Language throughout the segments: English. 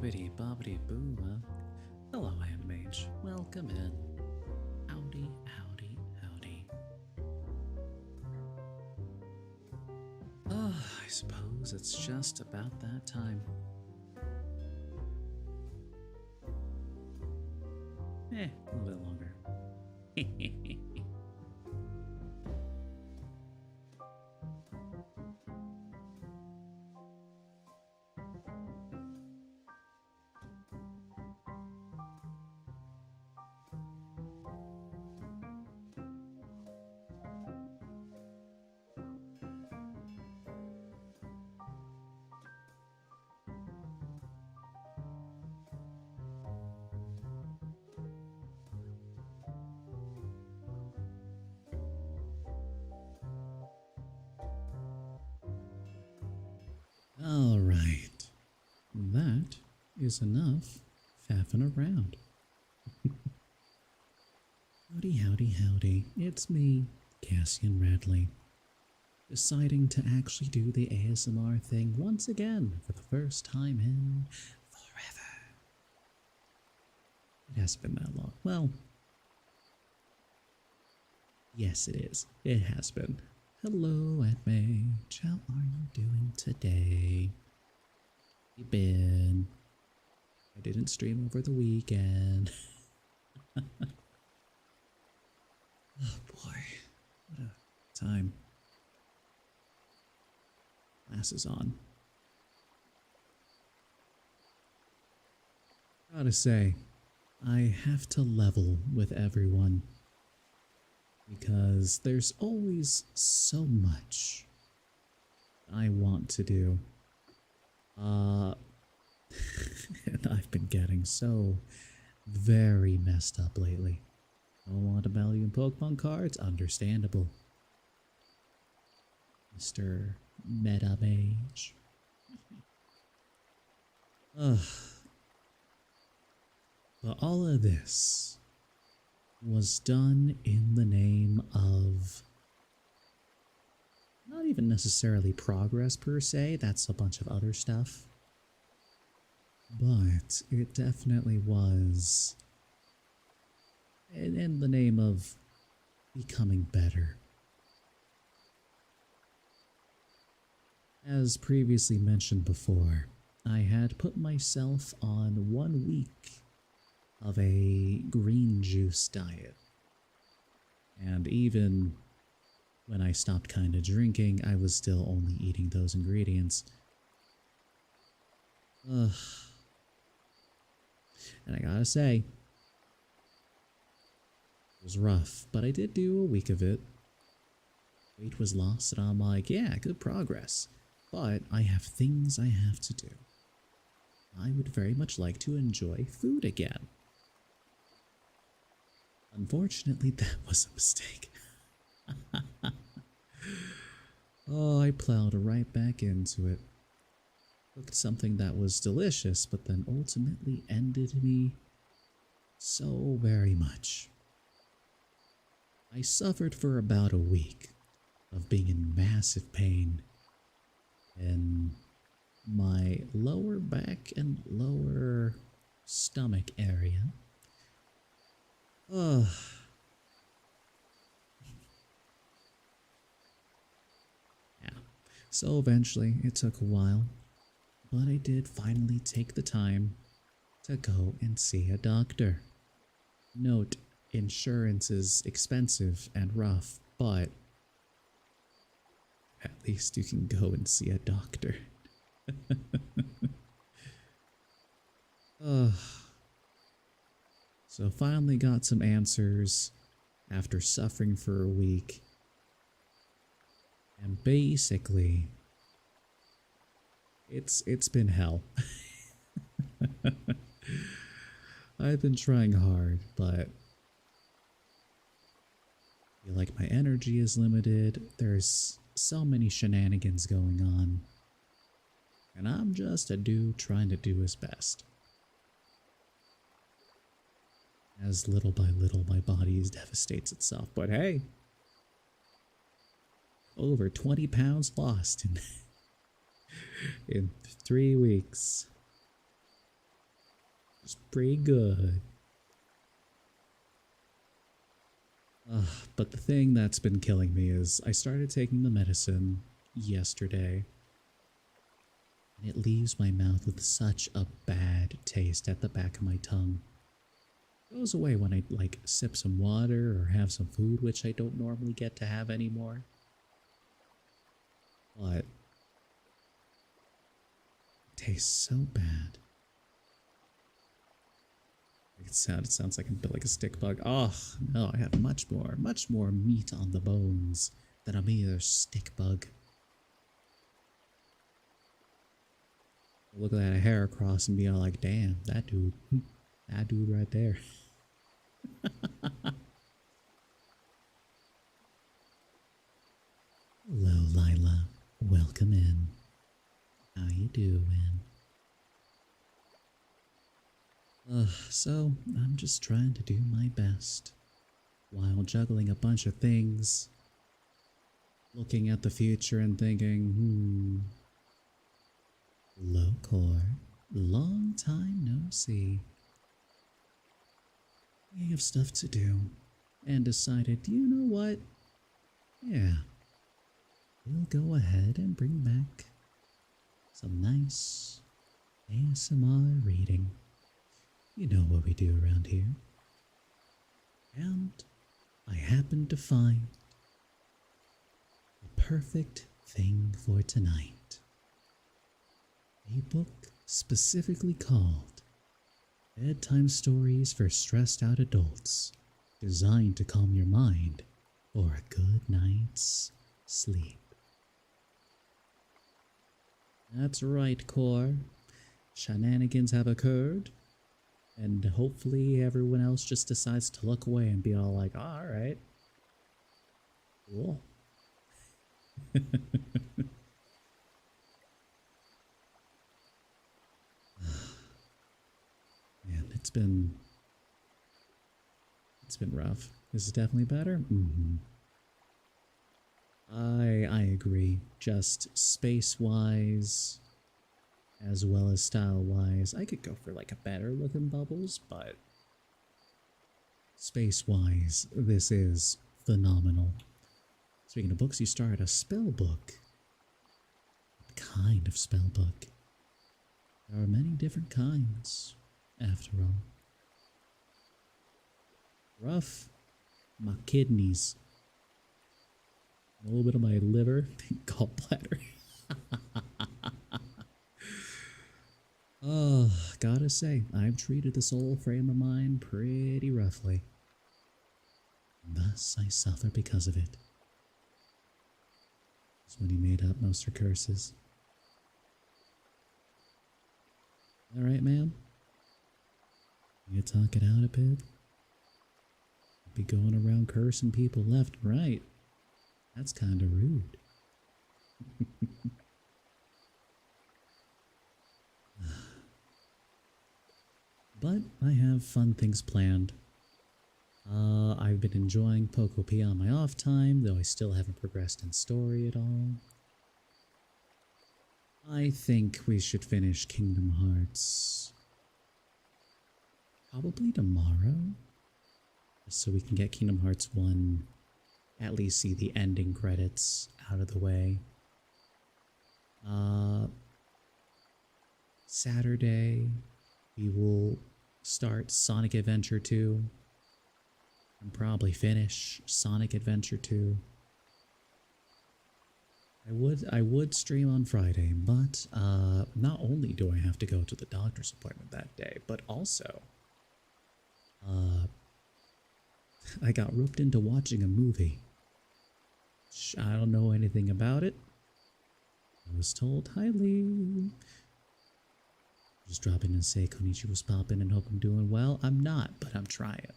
Bibbidi bobbidi boo. Hello, Handmage. Welcome in. Howdy, howdy, howdy. Oh, I suppose it's just about that time. A little bit longer. All right, that is enough faffing around. Howdy, howdy, howdy. It's me, Cassian Radley, deciding to actually do the ASMR thing once again for the first time in forever. It hasn't been that long. Well, yes, it is. It has been. Hello, Handmage. How are you doing today? You been? I didn't stream over the weekend. Oh boy, what a time. Glasses on. Gotta say, I have to level with everyone, because there's always so much I want to do. And I've been getting so very messed up lately. Don't want to value in Pokemon cards? Understandable. Mr. Meta Mage. But all of this was done in the name of not even necessarily progress per se, that's a bunch of other stuff, but it definitely was in the name of becoming better. As previously mentioned before, I had put myself on 1 week of a green juice diet. And even when I stopped kind of drinking, I was still only eating those ingredients. And I gotta say, it was rough, but I did do a week of it. Weight was lost, and I'm like, yeah, good progress. But I have things I have to do. I would very much like to enjoy food again. Unfortunately, that was a mistake. Oh, I plowed right back into it. Cooked something that was delicious, but then ultimately ended me so very much. I suffered for about a week of being in massive pain in my lower back and lower stomach area. Yeah. So eventually, it took a while, but I did finally take the time to go and see a doctor. Note, insurance is expensive and rough, but at least you can go and see a doctor. So finally got some answers after suffering for a week. And basically, it's been hell. I've been trying hard, but I feel like my energy is limited. There's so many shenanigans going on. And I'm just a dude trying to do his best. As little by little my body devastates itself, but hey, over 20 pounds lost in 3 weeks. It's pretty good. But the thing that's been killing me is I started taking the medicine yesterday, and it leaves my mouth with such a bad taste at the back of my tongue. It goes away when I like sip some water or have some food, which I don't normally get to have anymore. But it tastes so bad. It sounds like a bit like a stick bug. Oh no, I have much more meat on the bones than a mere stick bug. Look at that hair across and be all like, damn, that dude right there. Hello, Lila. Welcome in. How you doing? So I'm just trying to do my best while juggling a bunch of things, looking at the future and thinking, Hello, Core. Long time no see. We have stuff to do, and decided, you know what? Yeah, we'll go ahead and bring back some nice ASMR reading. You know what we do around here. And I happened to find the perfect thing for tonight. A book specifically called Bedtime Stories for Stressed Out Adults, designed to calm your mind for a good night's sleep. That's right, Core. Shenanigans have occurred, and hopefully everyone else just decides to look away and be all like, oh, alright. Cool. Man, it's been rough. This is definitely better. I agree. Just space-wise, as well as style-wise, I could go for like a better looking Bubbles, but space-wise, this is phenomenal. Speaking of books, you start a spell book. What kind of spell book? There are many different kinds, after all. Rough, my kidneys, a little bit of my liver, gallbladder. Oh, gotta say, I've treated this old frame of mine pretty roughly. Thus I suffer because of it. That's when he made up most of her curses. Alright, ma'am? You talk it out a bit? Be going around cursing people left and right. That's kinda rude. But I have fun things planned. I've been enjoying Poco P on my off time, though I still haven't progressed in story at all. I think we should finish Kingdom Hearts probably tomorrow, so we can get Kingdom Hearts 1, at least see the ending credits out of the way. Saturday, we will start Sonic Adventure 2 and probably finish Sonic Adventure 2. I would stream on Friday, but not only do I have to go to the doctor's appointment that day, but also I got roped into watching a movie. I don't know anything about it. I was told, hi Lee. Just drop in and say Konnichiwa's poppin' and hope I'm doing well. I'm not, but I'm trying.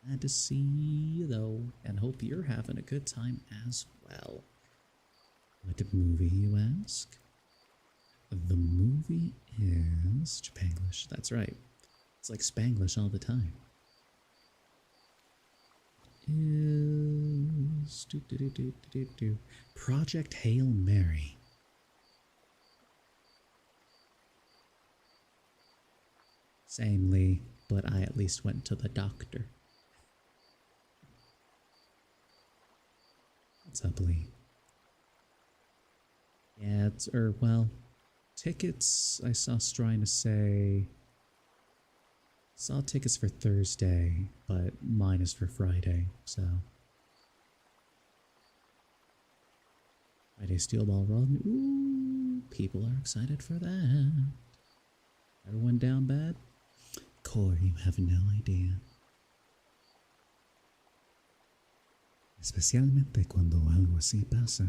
Glad to see you though, and hope you're having a good time as well. What movie, you ask? The movie is Japanglish. That's right. It's like Spanglish all the time. Is Project Hail Mary. Same, Lee, but I at least went to the doctor. What's up, Lee? Yeah, well, tickets, I saw trying to say... Saw tickets for Thursday, but mine is for Friday, so... Friday Steel Ball Run, ooh, people are excited for that. Everyone down bad? Core, you have no idea. Especialmente cuando algo así pasa.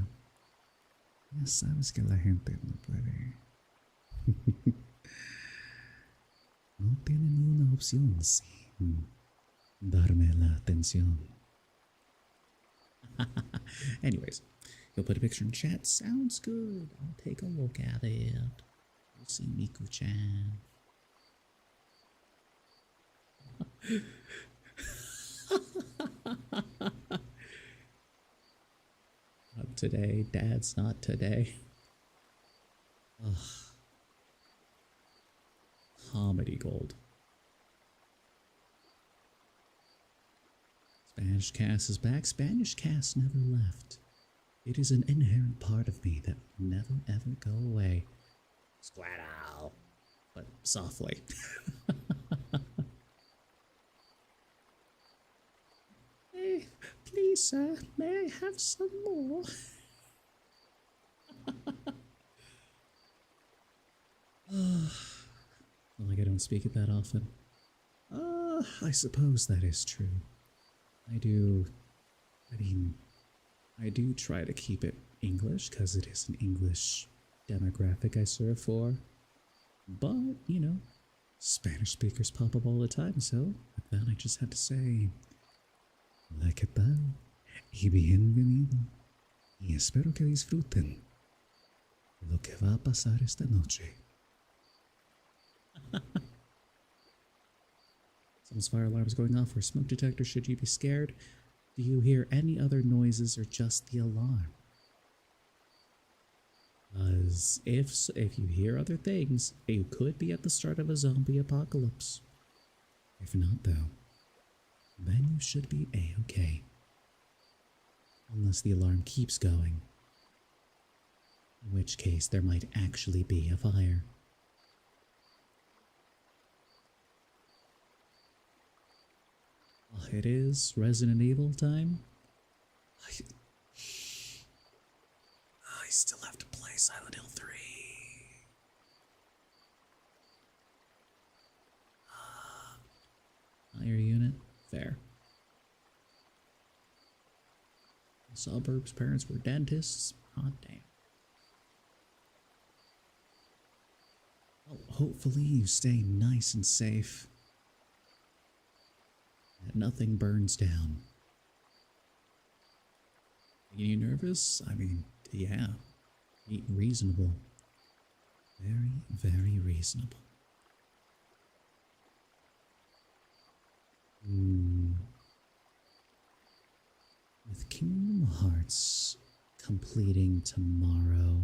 Ya sabes que la gente no puede. No tiene ni una opción sin darme la atención. Anyways, you'll put a picture in chat. Sounds good. I'll take a look at it. We'll see Miku-chan. Not today. Dad's not today. Ugh. Comedy gold. Spanish Cast is back. Spanish Cast never left. It is an inherent part of me that will never ever go away. Squirtle. But softly. Hey, please, sir, may I have some more? Like I don't speak it that often. I suppose that is true. I do try to keep it English because it is an English demographic I serve for. But, you know, Spanish speakers pop up all the time, so with that I just had to say, hola, ¿qué tal? Y bienvenido. Y espero que disfruten lo que va a pasar esta noche. Someone's fire alarm is going off for a smoke detector. Should you be scared? Do you hear any other noises or just the alarm? Because if you hear other things, you could be at the start of a zombie apocalypse. If not, though, then you should be A-okay. Unless the alarm keeps going. In which case, there might actually be a fire. It is Resident Evil time. I still have to play Silent Hill 3. Not your unit? Fair. Suburbs' parents were dentists. Hot damn. Well, hopefully you stay nice and safe. That nothing burns down. Making you nervous? I mean, yeah. Reasonable. Very, very reasonable. With Kingdom Hearts completing tomorrow.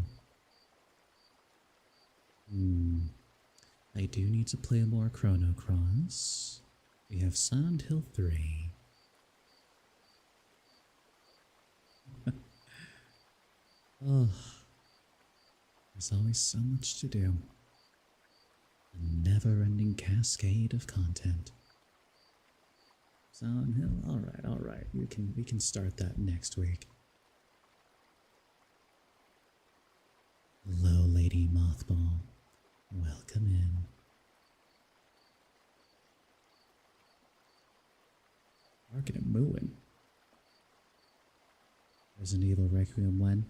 I do need to play more Chrono Cross. We have Silent Hill 3. Oh, there's always so much to do. A never-ending cascade of content. Silent Hill, all right. We can start that next week. Hello, Lady Mothball. Welcome in. Barking and mooing. Resident Evil Requiem when?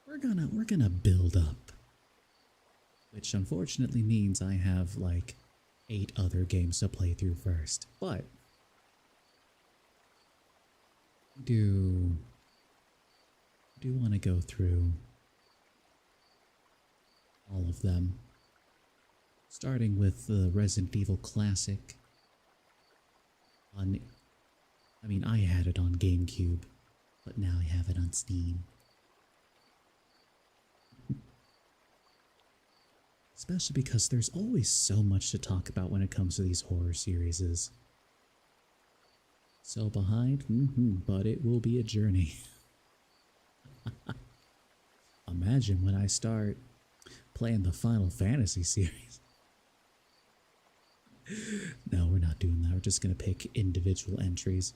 We're gonna build up. Which unfortunately means I have like 8 other games to play through first. But I do want to go through all of them. Starting with the Resident Evil Classic. I had it on GameCube, but now I have it on Steam. Especially because there's always so much to talk about when it comes to these horror series. So behind, but it will be a journey. Imagine when I start playing the Final Fantasy series. No, we're not doing that. We're just going to pick individual entries.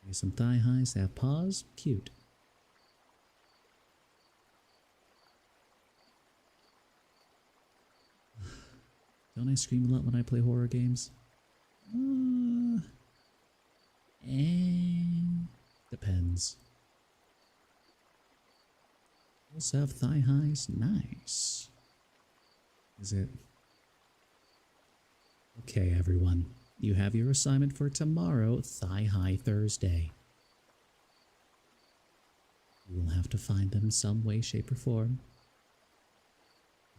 There's some thigh highs that have paws. Cute. Don't I scream a lot when I play horror games? Depends. Also have thigh highs. Nice. Is it? Okay, everyone. You have your assignment for tomorrow, Thigh High Thursday. You will have to find them in some way, shape, or form.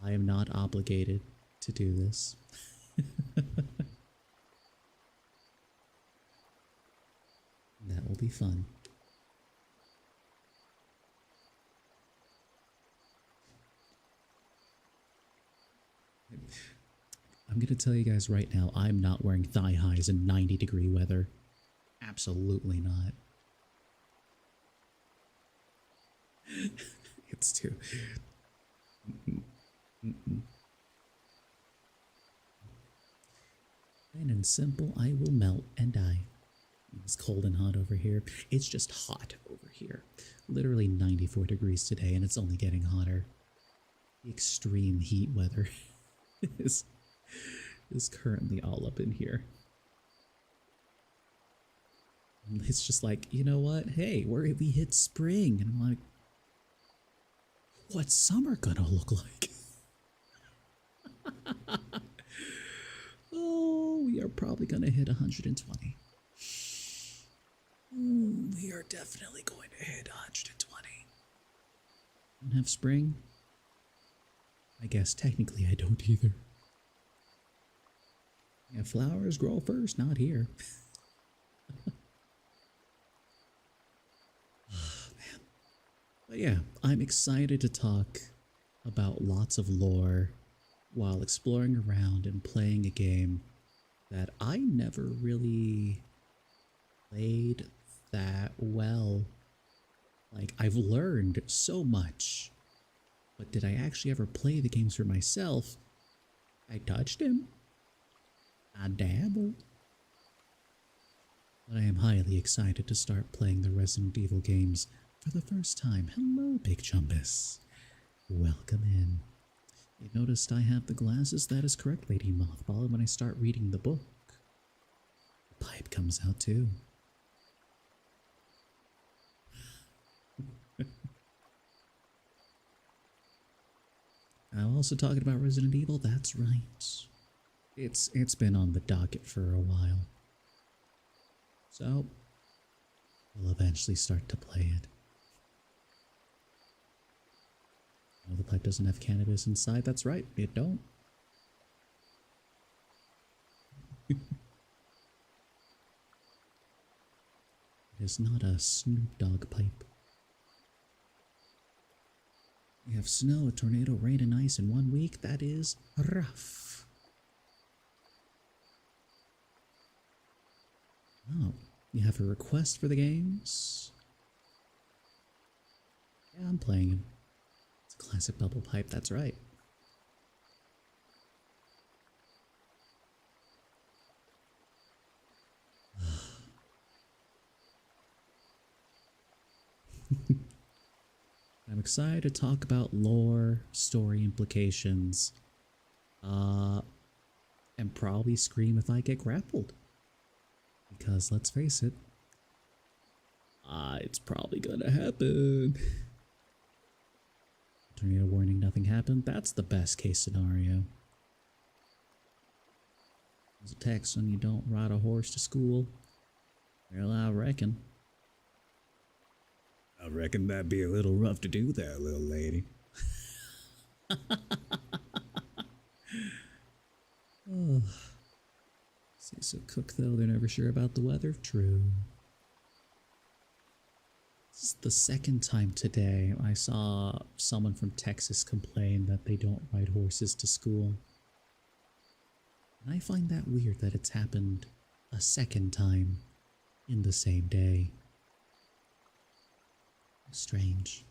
I am not obligated to do this. That will be fun. I'm going to tell you guys right now, I'm not wearing thigh highs in 90-degree weather. Absolutely not. It's too... Plain and simple, I will melt and die. It's cold and hot over here. It's just hot over here. Literally 94 degrees today, and it's only getting hotter. The extreme heat weather is currently all up in here. And it's just like, you know what? Hey, we hit spring, and I'm like, what's summer gonna look like? Oh, we are probably gonna hit 120. We are definitely going to hit 120. Don't have spring? I guess technically I don't either. Yeah, flowers grow first, not here. Oh, man. But yeah, I'm excited to talk about lots of lore while exploring around and playing a game that I never really played that well. Like, I've learned so much, but did I actually ever play the games for myself? I touched him. I dabbled. But I am highly excited to start playing the Resident Evil games for the first time. Hello, Big Chumbus. Welcome in. You noticed I have the glasses? That is correct, Lady Mothball. And when I start reading the book, the pipe comes out too. I'm also talking about Resident Evil. That's right. It's been on the docket for a while. So, we'll eventually start to play it. Oh, the pipe doesn't have cannabis inside. That's right, it don't. It is not a Snoop Dogg pipe. We have snow, a tornado, rain, and ice in 1 week. That is rough. Oh, you have a request for the games? Yeah, I'm playing him. It's a classic bubble pipe, that's right. I'm excited to talk about lore, story implications, and probably scream if I get grappled. Because let's face it, it's probably gonna happen. Tornado warning, nothing happened. That's the best case scenario. There's a text on you don't ride a horse to school. Well, I reckon. I reckon that'd be a little rough to do there, little lady. Oh. Say so cook though, they're never sure about the weather. True. This is the second time today I saw someone from Texas complain that they don't ride horses to school. And I find that weird that it's happened a second time in the same day. Strange.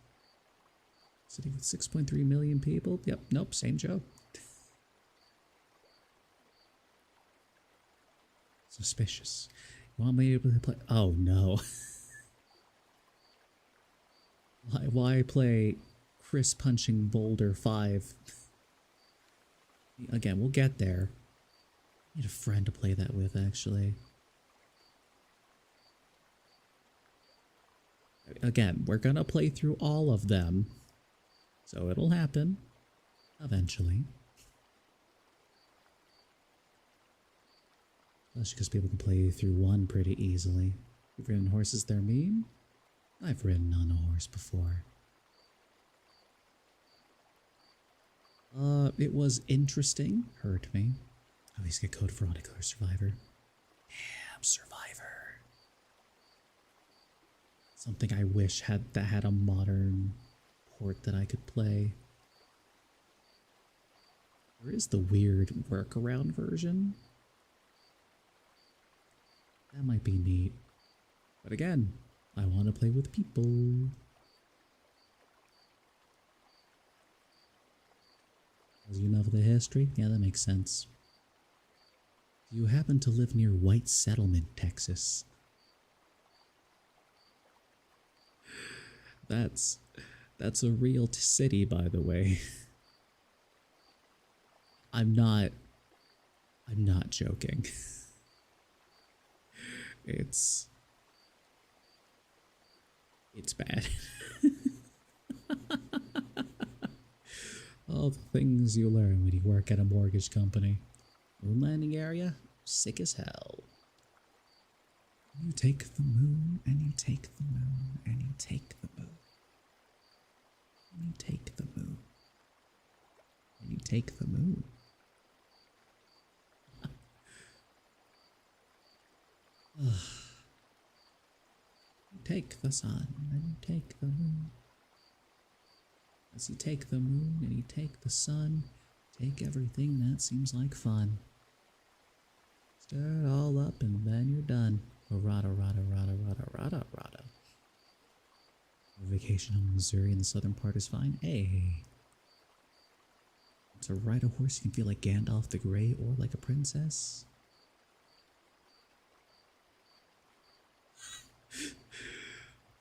City with 6.3 million people? Yep, nope, same joke. Suspicious. You want me to play? Oh no. Why play Chris punching Boulder 5? Again, we'll get there. I need a friend to play that with, actually. Again, we're gonna play through all of them. So it'll happen. Eventually. Especially because people can play through one pretty easily. You've ridden horses they're mean? I've ridden on a horse before. It was interesting. Hurt me. At least get code for Audicolor Survivor. Damn, Survivor. Something I wish had a modern port that I could play. There is the weird workaround version. That might be neat. But again, I want to play with people. As you know the history? Yeah, that makes sense. Do you happen to live near White Settlement, Texas? That's a real city, by the way. I'm not joking. It's bad. All the things you learn when you work at a mortgage company. Moon landing area? Sick as hell. You take the moon, and you take the moon, and you take the moon. And you take the moon. And you take the moon. You take the sun, and you take the moon. As you take the moon, and you take the sun, take everything that seems like fun. Stir it all up, and then you're done. Rada, rada, rada, rada, rada, rada. Vacation home in Missouri in the southern part is fine. Hey. To ride a horse, you can feel like Gandalf the Grey or like a princess.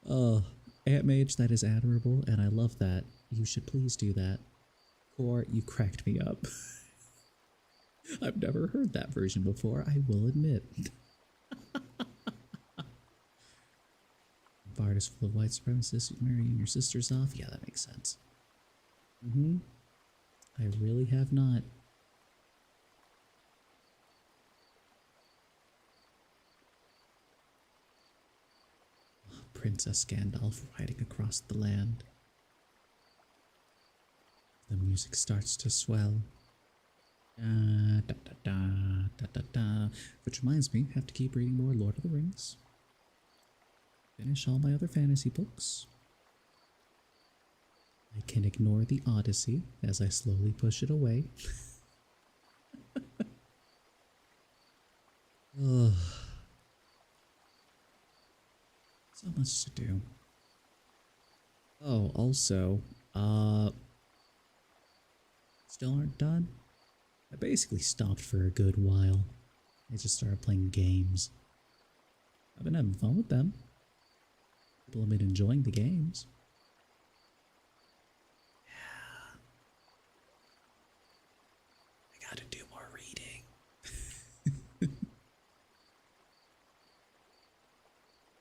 Oh, Aunt Mage, that is admirable, and I love that. You should please do that. Or you cracked me up. I've never heard that version before, I will admit. Bard is full of white supremacists who marrying your sisters off. Yeah, that makes sense. I really have not. Princess Gandalf riding across the land. The music starts to swell. Da, da, da, da, da, da, da. Which reminds me, I have to keep reading more Lord of the Rings. Finish all my other fantasy books. I can ignore the Odyssey as I slowly push it away. Ugh. So much to do. Oh, also, still aren't done? I basically stopped for a good while. I just started playing games. I've been having fun with them. People have been enjoying the games. Yeah. I gotta do more reading.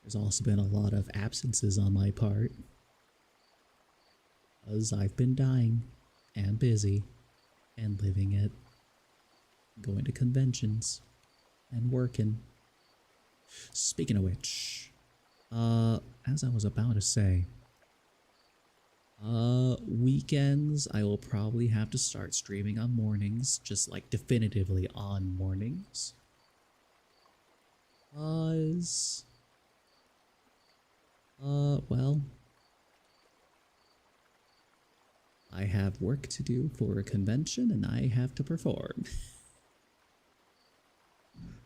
There's also been a lot of absences on my part. Because I've been dying, and busy, and living it. Going to conventions, and working. Speaking of which, as I was about to say, weekends I will probably have to start streaming on mornings, just like definitively on mornings. 'Cause Well, I have work to do for a convention and I have to perform.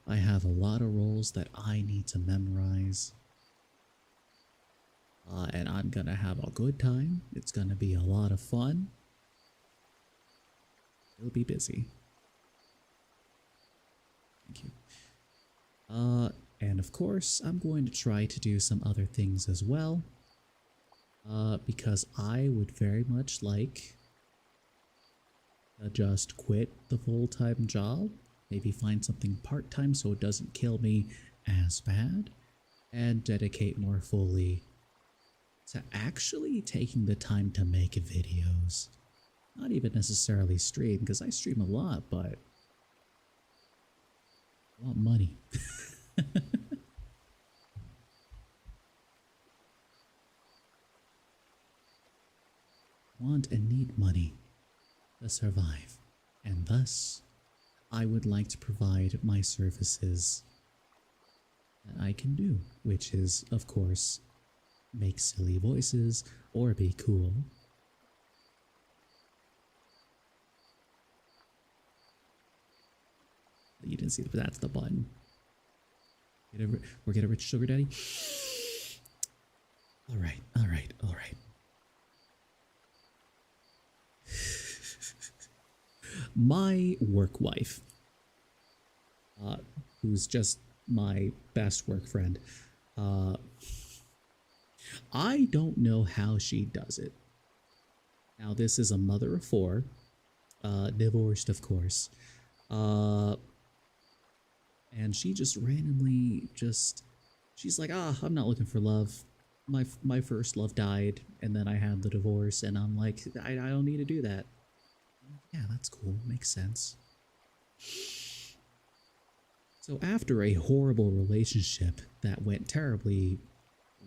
I have a lot of roles that I need to memorize. And I'm gonna have a good time. It's gonna be a lot of fun. It'll be busy. Thank you. And of course, I'm going to try to do some other things as well. Because I would very much like to just quit the full-time job. Maybe find something part-time so it doesn't kill me as bad. And dedicate more fully to actually taking the time to make videos. Not even necessarily stream, because I stream a lot, but I want money. Want and need money to survive, and thus I would like to provide my services that I can do, which is, of course, make silly voices or be cool. You didn't see that, but that's the button. We're get a rich sugar daddy. All right, all right, all right. My work wife, who's just my best work friend, I don't know how she does it. Now, this is a mother of 4, divorced, of course, and she just randomly she's like, I'm not looking for love. My first love died, and then I had the divorce, and I'm like, I don't need to do that. Yeah, that's cool. Makes sense. So after a horrible relationship that went terribly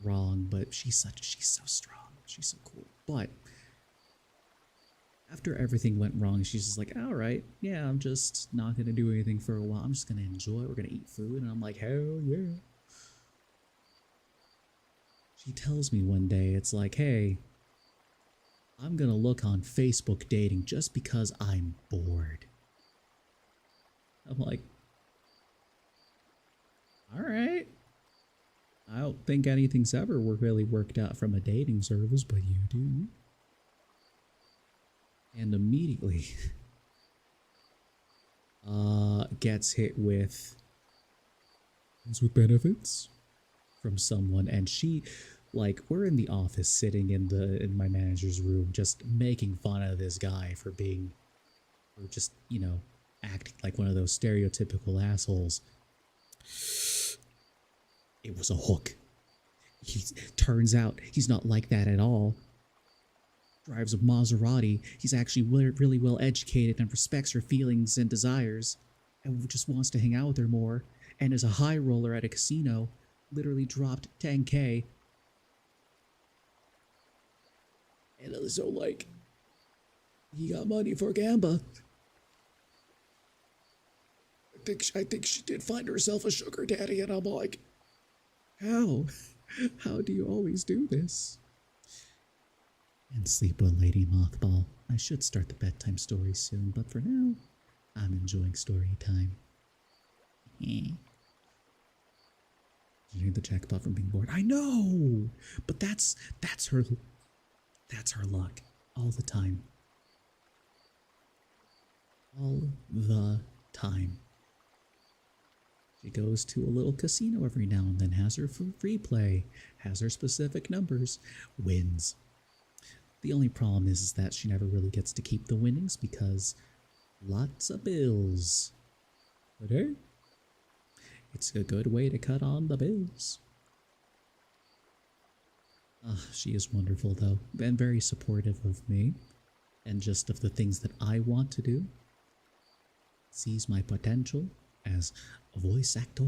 wrong, but she's so strong. She's so cool. But after everything went wrong, she's just like, all right, yeah, I'm just not going to do anything for a while. I'm just going to enjoy it. We're going to eat food. And I'm like, hell yeah. She tells me one day, it's like, hey, I'm going to look on Facebook dating just because I'm bored. I'm like, all right. I don't think anything's ever really worked out from a dating service, but you do. And immediately gets hit with benefits from someone, and she, like, we're in the office sitting in my manager's room just making fun of this guy for just, you know, acting like one of those stereotypical assholes. It was a hook. Turns out he's not like that at all. Drives a Maserati. He's actually really well educated and respects her feelings and desires, and just wants to hang out with her more, and is a high roller at a casino. Literally dropped 10K. And so, like, he got money for Gamba. I think she did find herself a sugar daddy, and I'm like, how? How do you always do this? And sleep well, Lady Mothball. I should start the bedtime story soon, but for now, I'm enjoying story time. Did you hear the jackpot from being bored? I know, but that's her luck all the time. All the time. She goes to a little casino every now and then, has her free play, has her specific numbers, wins. The only problem is that she never really gets to keep the winnings because lots of bills. But hey, it's a good way to cut on the bills. She is wonderful though, and very supportive of me, and just of the things that I want to do. Sees my potential as a voice actor.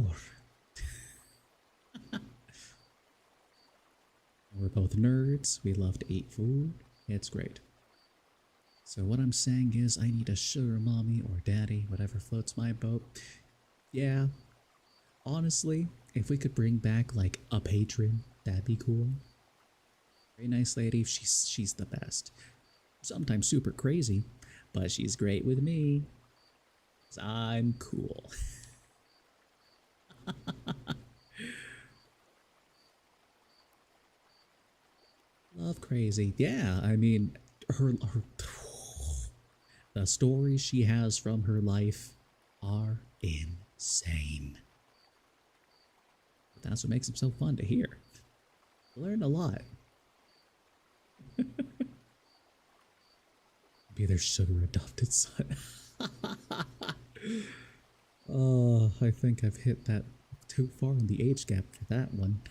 We're both nerds. We love to eat food. It's great. So what I'm saying is I need a sugar mommy or daddy, whatever floats my boat. Yeah. Honestly, if we could bring back like a patron That'd be cool. Very nice lady. She's the best. Sometimes super crazy, but she's great with me. 'Cause I'm cool. Love crazy. Yeah, I mean, her the stories she has from her life are insane. But that's what makes them so fun to hear. I learned a lot. Be their sugar adopted son. Oh, I think I've hit that too far on the age gap for that one.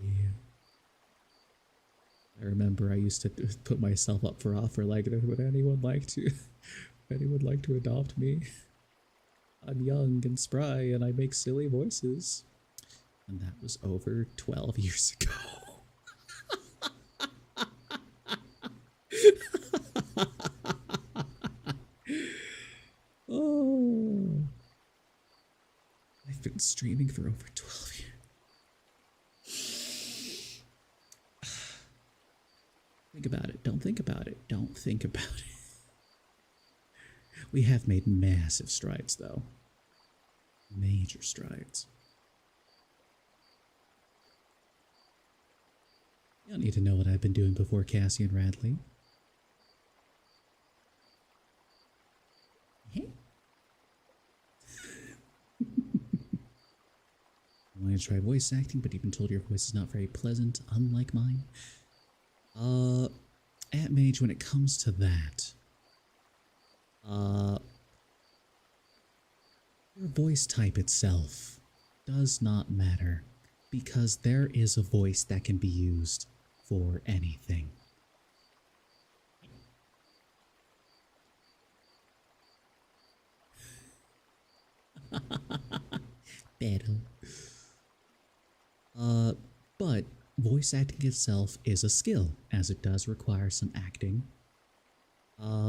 Yeah. I remember I used to put myself up for offer like, would anyone like to adopt me? I'm young and spry and I make silly voices. And that was over 12 years ago. Oh, I've been streaming for over 12 years. Think about it. Don't think about it. Don't think about it. We have made massive strides, though. Major strides. You don't need to know what I've been doing before Cassie and Radley. Hey. I want to try voice acting, but you've been told your voice is not very pleasant, unlike mine. At Mage, when it comes to that, your voice type itself does not matter, because there is a voice that can be used for anything. Battle. But voice acting itself is a skill, as it does require some acting,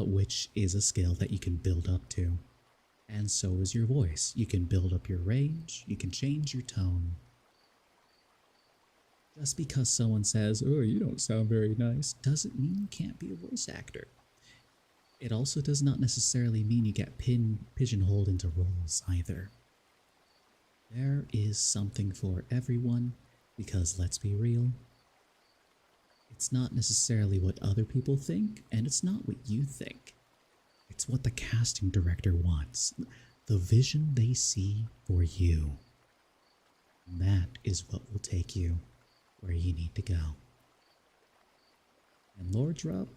which is a skill that you can build up to. And so is your voice. You can build up your range, you can change your tone. Just because someone says, oh, you don't sound very nice, doesn't mean you can't be a voice actor. It also does not necessarily mean you get pigeonholed into roles either. There is something for everyone, because let's be real, it's not necessarily what other people think, and it's not what you think. It's what the casting director wants, the vision they see for you. And that is what will take you where you need to go. And Lordrop,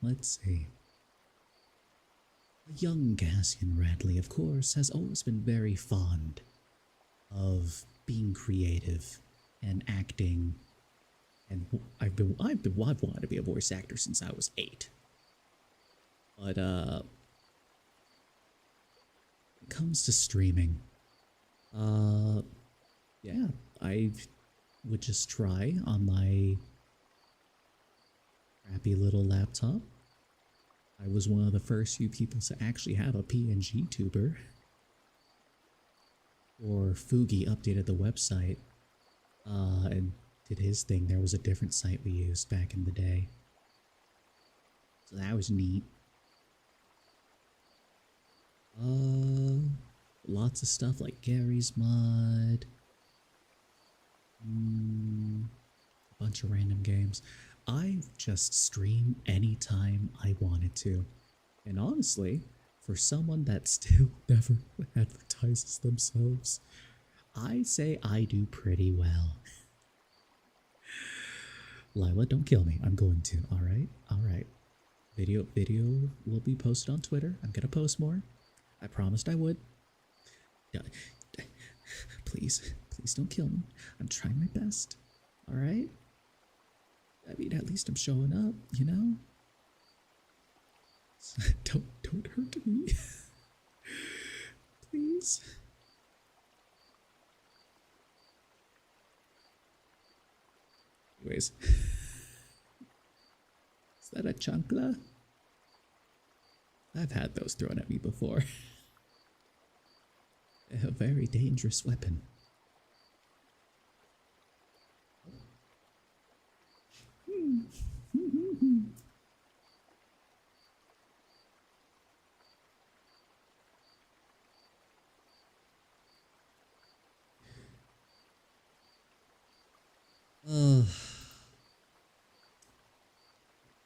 let's see. A young Cassian Radley, of course, has always been very fond of being creative and acting, and I've wanted to be a voice actor since I was 8. But when it comes to streaming, yeah, I would just try on my crappy little laptop. I was one of the first few people to actually have a PNG tuber. Or Fugi updated the website and did his thing. There was a different site we used back in the day. So that was neat. Lots of stuff like Gary's Mod. A bunch of random games. I just stream anytime I wanted to. And honestly, for someone that still never advertises themselves, I'd say I do pretty well. Lila, don't kill me. I'm going to. Alright? Alright. Video will be posted on Twitter. I'm gonna post more. I promised I would. Yeah. Please don't kill me. I'm trying my best. Alright? I mean, at least I'm showing up, you know? Don't hurt me. Please. Anyways. Is that a chancla? I've had those thrown at me before. A very dangerous weapon.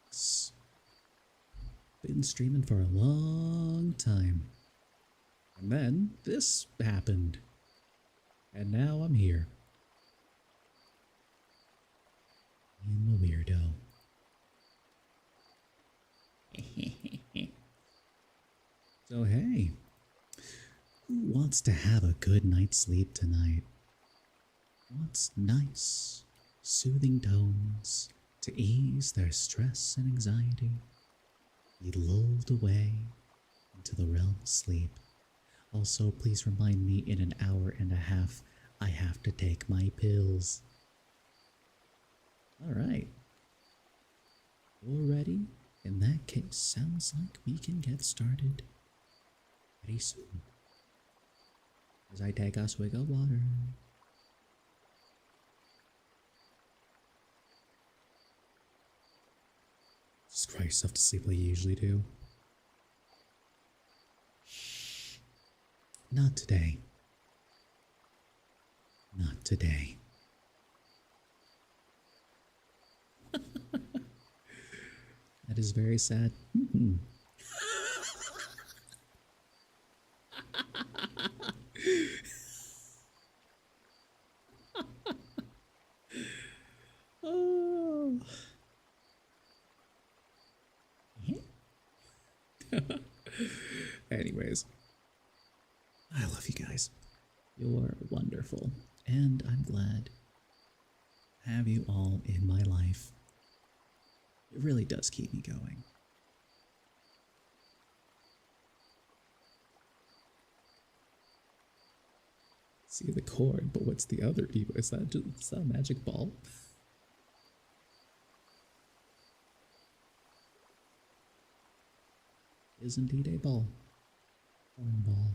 It's been streaming for a long time. And then this happened. And now I'm here. I'm a weirdo. So hey, who wants to have a good night's sleep tonight? Wants nice, soothing tones to ease their stress and anxiety? Be lulled away into the realm of sleep. Also, please remind me in an hour and a half I have to take my pills. Alright. You're ready? In that case, sounds like we can get started pretty soon. As I take a swig of water. Jesus Christ, stuff to sleep like you usually do. Not today. Not today. That is very sad. Oh. Anyways, I love you guys. You're wonderful, and I'm glad to have you all in my life. It really does keep me going. See the cord, but what's the other evil? Is that a magic ball? Is indeed a ball. Horn ball.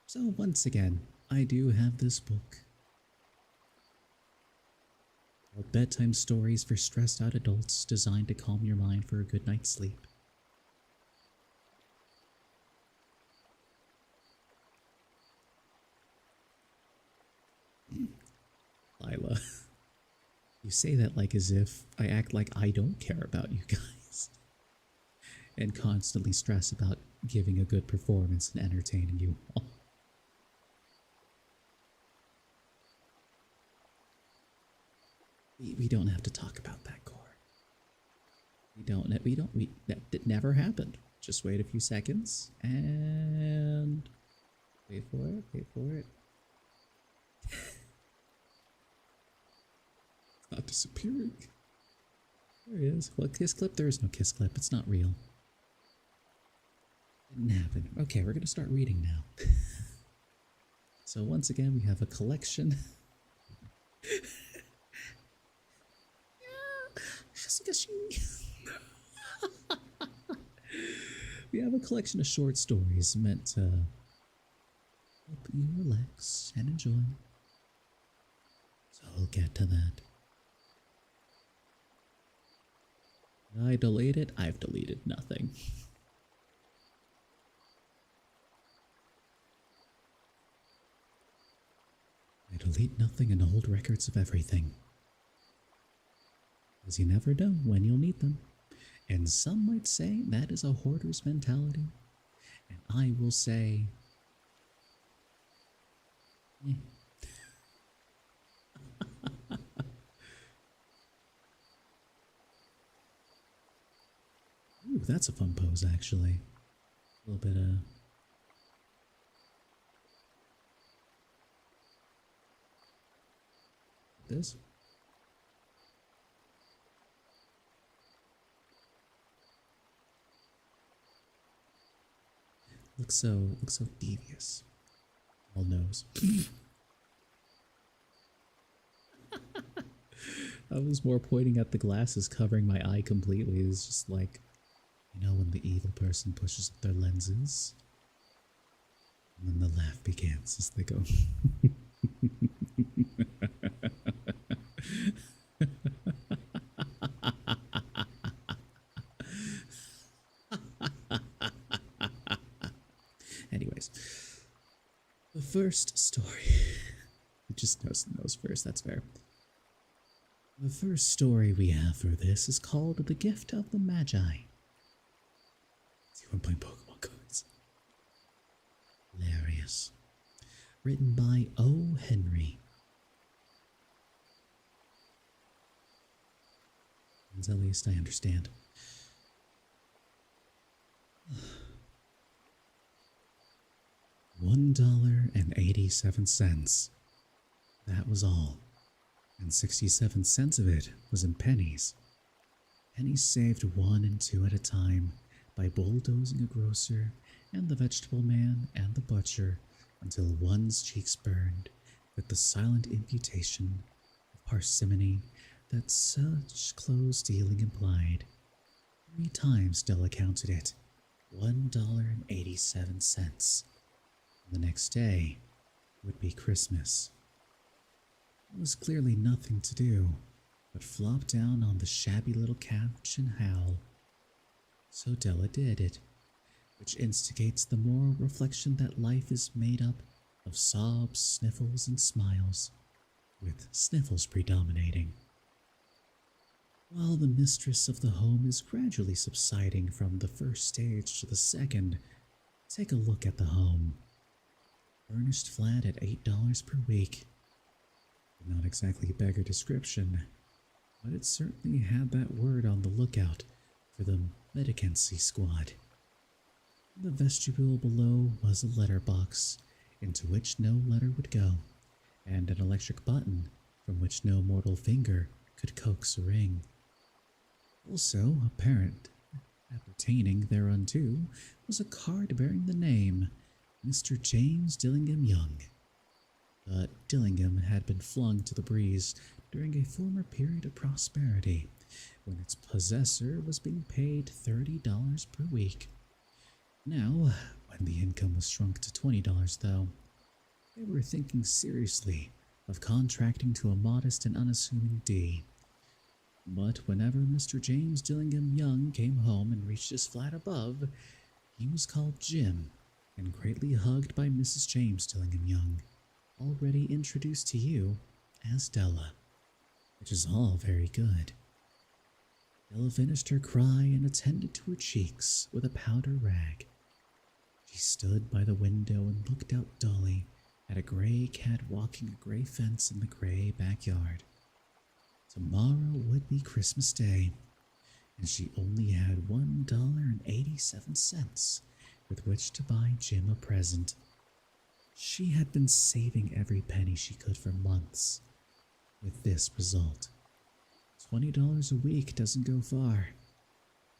So once again, I do have this book called Bedtime Stories for Stressed Out Adults, designed to calm your mind for a good night's sleep. Lila, you say that like as if I act like I don't care about you guys and constantly stress about giving a good performance and entertaining you all. We don't have to talk about that, Core. That never happened. Just wait a few seconds and wait for it. It's not disappearing. There it is. What kiss clip? There is no kiss clip. It's not real. Didn't happen. Okay, we're gonna start reading now. So once again, we have a collection. We have a collection of short stories meant to help you relax and enjoy. So I'll get to that. Did I delete it? I've deleted nothing. I delete nothing and hold records of everything. Because you never know when you'll need them. And some might say that is a hoarder's mentality. And I will say, Ooh, that's a fun pose, actually. A little bit of... this. Looks so devious. All knows. I was more pointing at the glasses covering my eye completely. It's just like, You know when the evil person pushes up their lenses? And then the laugh begins as they go. Anyways, the first story. It just knows first, that's fair. The first story we have for this is called The Gift of the Magi. See, I'm playing Pokemon cards. Hilarious. Written by O. Henry. And at least I understand. $1.87. That was all. And 67 cents of it was in pennies. Pennies saved 1 and 2 at a time by bulldozing a grocer and the vegetable man and the butcher until one's cheeks burned with the silent imputation of parsimony that such close dealing implied. 3 times Della counted it. $1.87. The next day would be Christmas. There was clearly nothing to do but flop down on the shabby little couch and howl. So Della did it, which instigates the moral reflection that life is made up of sobs, sniffles, and smiles, with sniffles predominating. While the mistress of the home is gradually subsiding from the first stage to the second, take a look at the home. Furnished flat at $8 per week. Not exactly beggar description, but it certainly had that word on the lookout for the medicancy squad. In the vestibule below was a letterbox, into which no letter would go, and an electric button from which no mortal finger could coax a ring. Also appertaining thereunto was a card bearing the name Mr. James Dillingham Young. But Dillingham had been flung to the breeze during a former period of prosperity, when its possessor was being paid $30 per week. Now, when the income was shrunk to $20 though, they were thinking seriously of contracting to a modest and unassuming D. But whenever Mr. James Dillingham Young came home and reached his flat above, he was called Jim, and greatly hugged by Mrs. James Dillingham Young, already introduced to you as Della, which is all very good. Della finished her cry and attended to her cheeks with a powder rag. She stood by the window and looked out dully at a gray cat walking a gray fence in the gray backyard. Tomorrow would be Christmas Day, and she only had $1.87 with which to buy Jim a present. She had been saving every penny she could for months, with this result. $20 a week doesn't go far.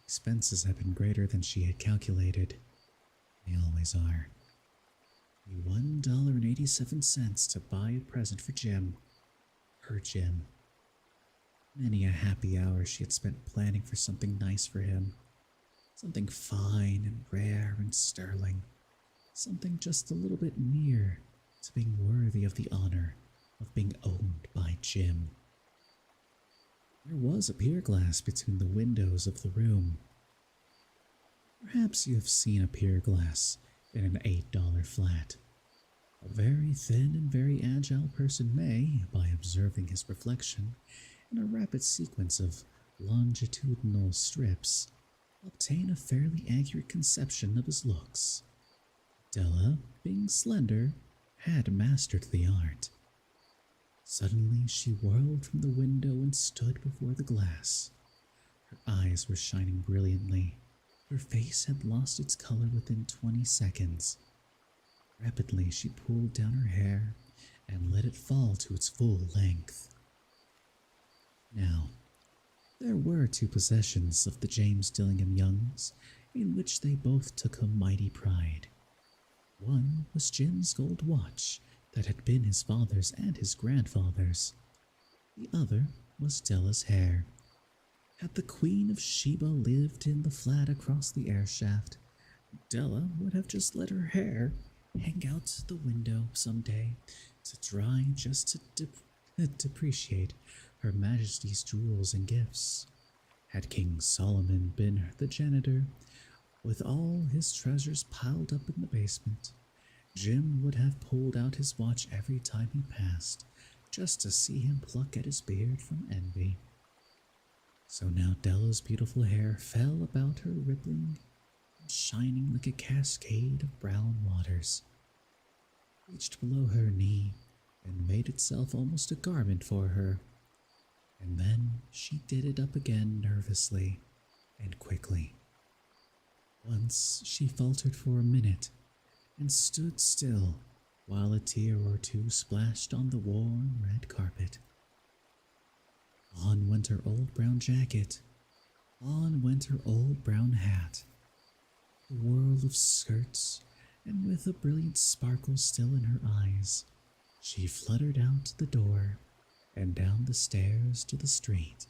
Expenses had been greater than she had calculated. They always are. $1.87 to buy a present for Jim. Her Jim. Many a happy hour she had spent planning for something nice for him. Something fine and rare and sterling. Something just a little bit near to being worthy of the honor of being owned by Jim. There was a pier glass between the windows of the room. Perhaps you have seen a pier glass in an $8 flat. A very thin and very agile person may, by observing his reflection in a rapid sequence of longitudinal strips, obtain a fairly accurate conception of his looks. Della, being slender, had mastered the art. Suddenly she whirled from the window and stood before the glass. Her eyes were shining brilliantly. Her face had lost its color within 20 seconds. Rapidly she pulled down her hair and let it fall to its full length. Now, there were 2 possessions of the James Dillingham Youngs in which they both took a mighty pride. One was Jim's gold watch that had been his father's and his grandfather's. The other was Della's hair. Had the Queen of Sheba lived in the flat across the air shaft, Della would have just let her hair hang out the window someday to dry just to depreciate Her Majesty's jewels and gifts. Had King Solomon been the janitor, with all his treasures piled up in the basement, Jim would have pulled out his watch every time he passed, just to see him pluck at his beard from envy. So now Della's beautiful hair fell about her, rippling and shining like a cascade of brown waters, reached below her knee and made itself almost a garment for her. And then she did it up again nervously and quickly. Once she faltered for a minute and stood still while a tear or two splashed on the warm red carpet. On went her old brown jacket, on went her old brown hat, a whirl of skirts, and with a brilliant sparkle still in her eyes, she fluttered out the door and down the stairs to the street.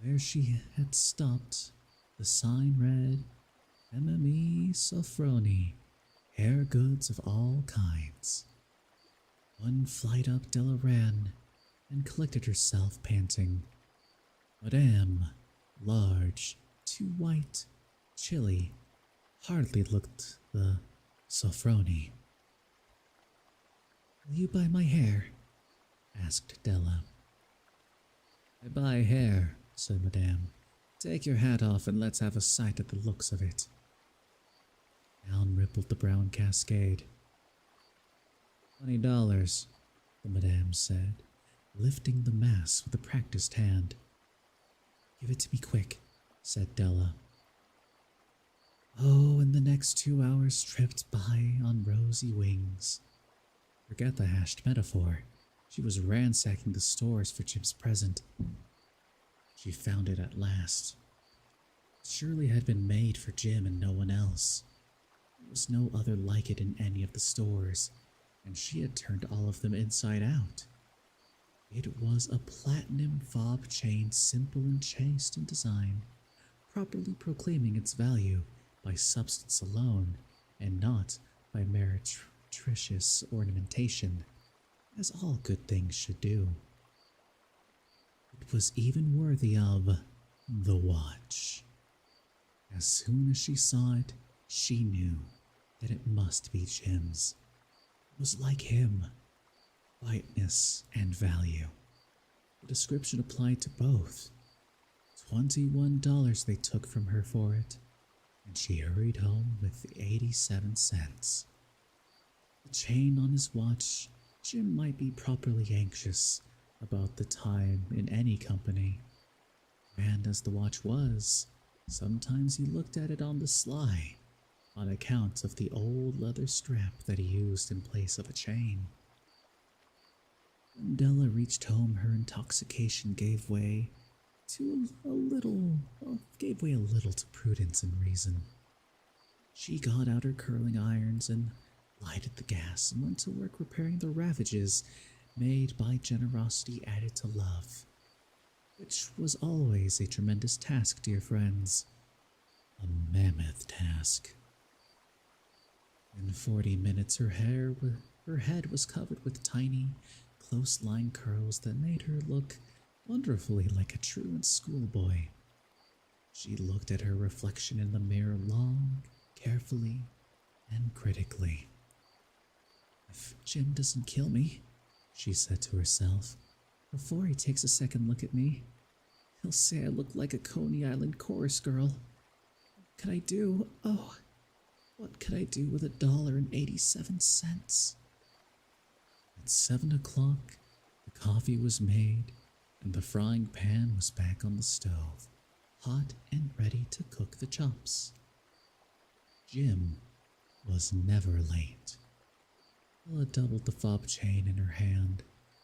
Where she had stopped, the sign read, MME Sofroni, hair goods of all kinds. One flight up Della ran and collected herself, panting. Madame, large, too white, chilly, hardly looked the Sofroni. Will you buy my hair? Asked Della. I buy hair, said Madame. Take your hat off and let's have a sight at the looks of it. Down rippled the brown cascade. $20, the Madame said, lifting the mass with a practiced hand. Give it to me quick, said Della. Oh, and the next 2 hours tripped by on rosy wings. Forget the hashed metaphor. She was ransacking the stores for Jim's present. She found it at last. It surely had been made for Jim and no one else. There was no other like it in any of the stores, and she had turned all of them inside out. It was a platinum fob chain, simple and chaste in design, properly proclaiming its value by substance alone and not by meretricious ornamentation, as all good things should do. It was even worthy of the watch. As soon as she saw it, she knew that it must be Jim's. It was like him, lightness and value. The description applied to both. $21 they took from her for it, and she hurried home with 87 cents. The chain on his watch, Jim might be properly anxious about the time in any company. And as the watch was, sometimes he looked at it on the sly, on account of the old leather strap that he used in place of a chain. When Della reached home, her intoxication gave way a little to prudence and reason. She got out her curling irons and lighted the gas and went to work repairing the ravages made by generosity added to love, which was always a tremendous task, dear friends, a mammoth task. In 40 minutes, her head was covered with tiny, close-line curls that made her look wonderfully like a truant schoolboy. She looked at her reflection in the mirror long, carefully, and critically. If Jim doesn't kill me, she said to herself, before he takes a second look at me, he'll say I look like a Coney Island chorus girl. What could I do? Oh, what could I do with $1.87? At 7 o'clock, the coffee was made, and the frying pan was back on the stove, hot and ready to cook the chops. Jim was never late. Ella doubled the fob chain in her hand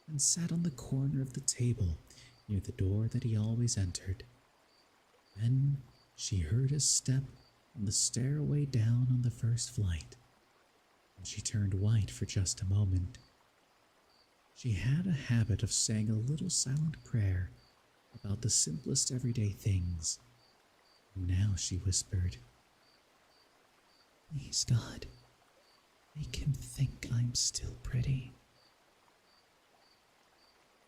and sat on the corner of the table near the door that he always entered. Then she heard his step on the stairway down on the first flight, and she turned white for just a moment. She had a habit of saying a little silent prayer about the simplest everyday things. And now she whispered, "Please, God, make him think I'm still pretty."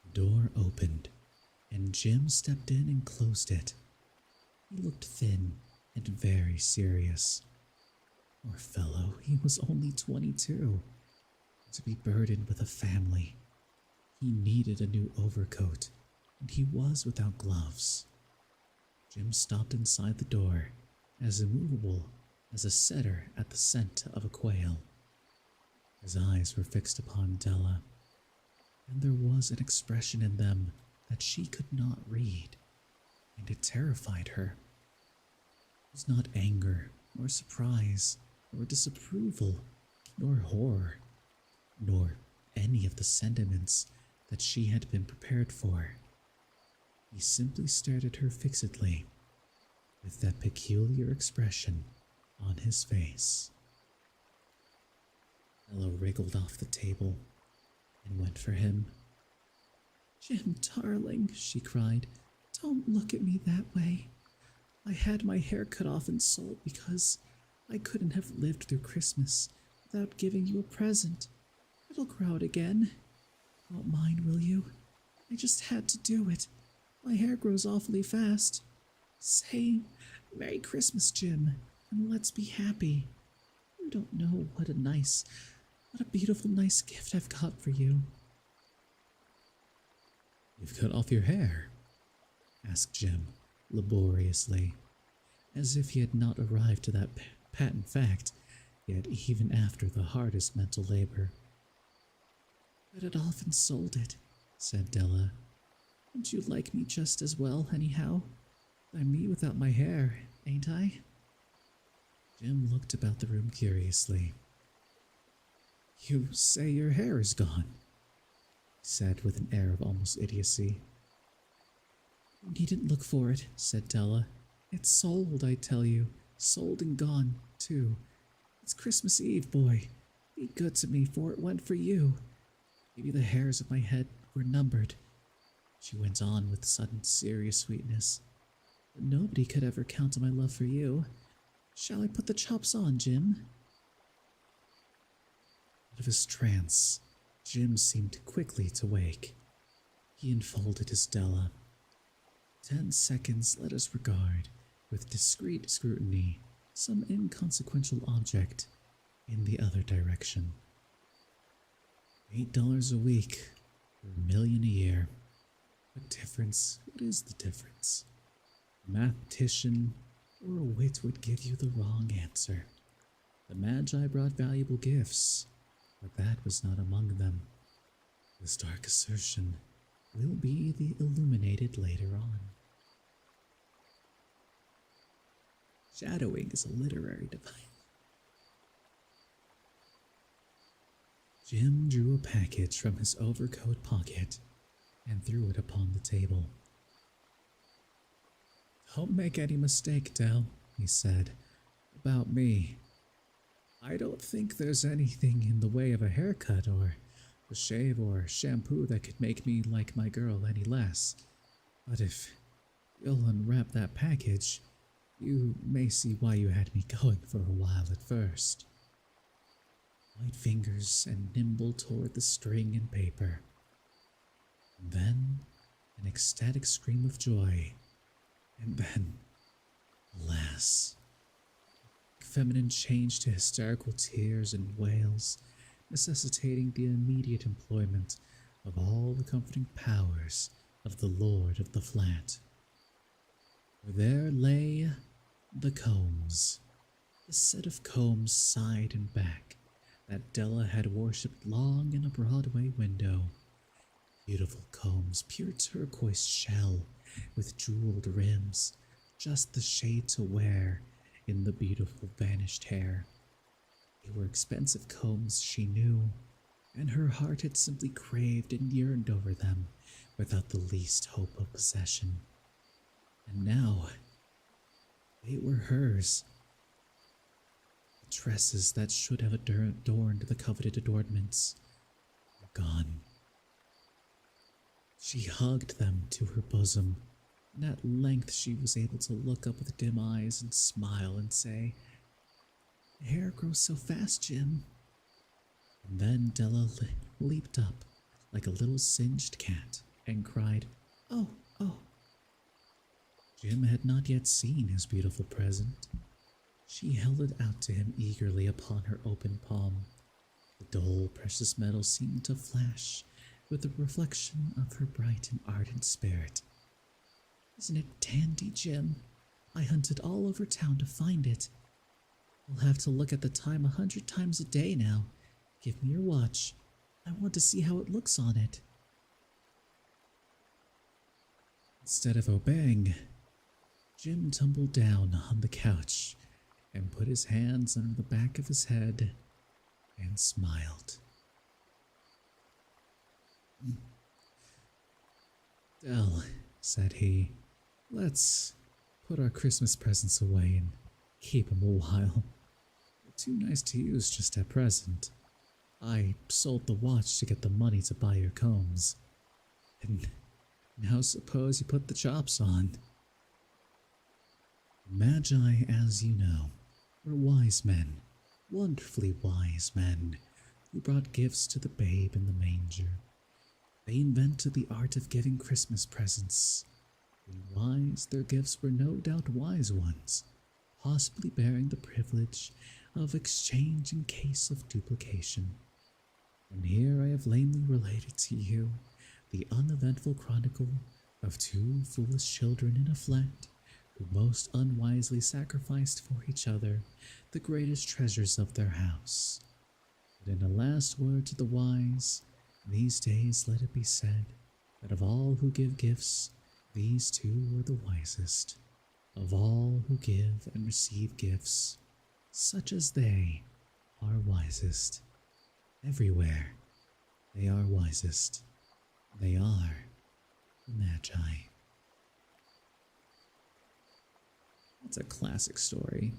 The door opened, and Jim stepped in and closed it. He looked thin and very serious. Poor fellow, he was only 22. To be burdened with a family, he needed a new overcoat, and he was without gloves. Jim stopped inside the door, as immovable as a setter at the scent of a quail. His eyes were fixed upon Della, and there was an expression in them that she could not read, and it terrified her. It was not anger, nor surprise, nor disapproval, nor horror, nor any of the sentiments that she had been prepared for. He simply stared at her fixedly, with that peculiar expression on his face. Ella wriggled off the table and went for him. "Jim, darling," she cried, "don't look at me that way. I had my hair cut off and sold because I couldn't have lived through Christmas without giving you a present. It'll grow out again. Won't mind, will you? I just had to do it. My hair grows awfully fast. Say, Merry Christmas, Jim, and let's be happy. You don't know what a beautiful, nice gift I've got for you." "You've cut off your hair?" asked Jim, laboriously, as if he had not arrived to that patent fact, yet even after the hardest mental labor. "Cut it off and sold it," said Della. "Don't you like me just as well, anyhow? I'm me without my hair, ain't I?" Jim looked about the room curiously. "You say your hair is gone," he said with an air of almost idiocy. "You needn't look for it," said Della. "It's sold, I tell you. Sold and gone, too. It's Christmas Eve, boy. Be good to me, for it went for you. Maybe the hairs of my head were numbered," she went on with sudden serious sweetness. "But nobody could ever count on my love for you. Shall I put the chops on, Jim?" Out of his trance, Jim seemed quickly to wake. He enfolded his Della. 10 seconds let us regard, with discreet scrutiny, some inconsequential object in the other direction. $8 a week, or $1 million a year. What difference? What is the difference? A mathematician or a wit would give you the wrong answer. The Magi brought valuable gifts, but that was not among them. This dark assertion will be illuminated later on. Shadowing is a literary device. Jim drew a package from his overcoat pocket and threw it upon the table. "Don't make any mistake, Del," he said, "about me. I don't think there's anything in the way of a haircut or a shave or shampoo that could make me like my girl any less. But if you'll unwrap that package, you may see why you had me going for a while at first." White fingers and nimble toward the string and paper. And then an ecstatic scream of joy. And then, alas, feminine change to hysterical tears and wails, necessitating the immediate employment of all the comforting powers of the Lord of the Flat. For there lay the combs, the set of combs side and back that Della had worshipped long in a Broadway window. Beautiful combs, pure turquoise shell with jeweled rims, just the shade to wear in the beautiful vanished hair. They were expensive combs, she knew, and her heart had simply craved and yearned over them without the least hope of possession. And now, they were hers. The tresses that should have adorned the coveted adornments were gone. She hugged them to her bosom and at length she was able to look up with dim eyes and smile and say, "The hair grows so fast, Jim." And then Della leaped up like a little singed cat and cried, "Oh, oh." Jim had not yet seen his beautiful present. She held it out to him eagerly upon her open palm. The dull, precious metal seemed to flash with the reflection of her bright and ardent spirit. "Isn't it dandy, Jim? I hunted all over town to find it. We'll have to look at the time 100 times a day now. Give me your watch. I want to see how it looks on it." Instead of obeying, Jim tumbled down on the couch and put his hands under the back of his head and smiled. "Dell," said he, "let's put our Christmas presents away and keep 'em a while. They're too nice to use just at present. I sold the watch to get the money to buy your combs. And now suppose you put the chops on." Magi, as you know, were wise men, wonderfully wise men, who brought gifts to the babe in the manger. They invented the art of giving Christmas presents. Being wise, their gifts were no doubt wise ones, possibly bearing the privilege of exchange in case of duplication. And here I have lamely related to you the uneventful chronicle of two foolish children in a flat who most unwisely sacrificed for each other the greatest treasures of their house. But in a last word to the wise, these days let it be said that of all who give gifts, these two were the wisest. Of all who give and receive gifts, such as they are wisest. Everywhere they are wisest. They are the Magi. That's a classic story.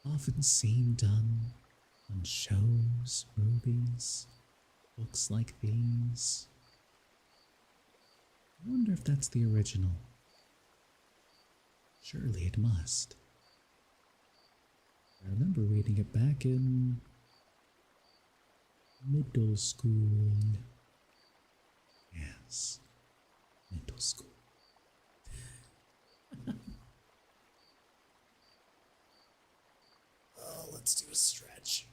Often seen done on shows, movies, books like these. I wonder if that's the original. Surely it must. I remember reading it back in middle school. Yes, middle school. Oh, let's do a stretch.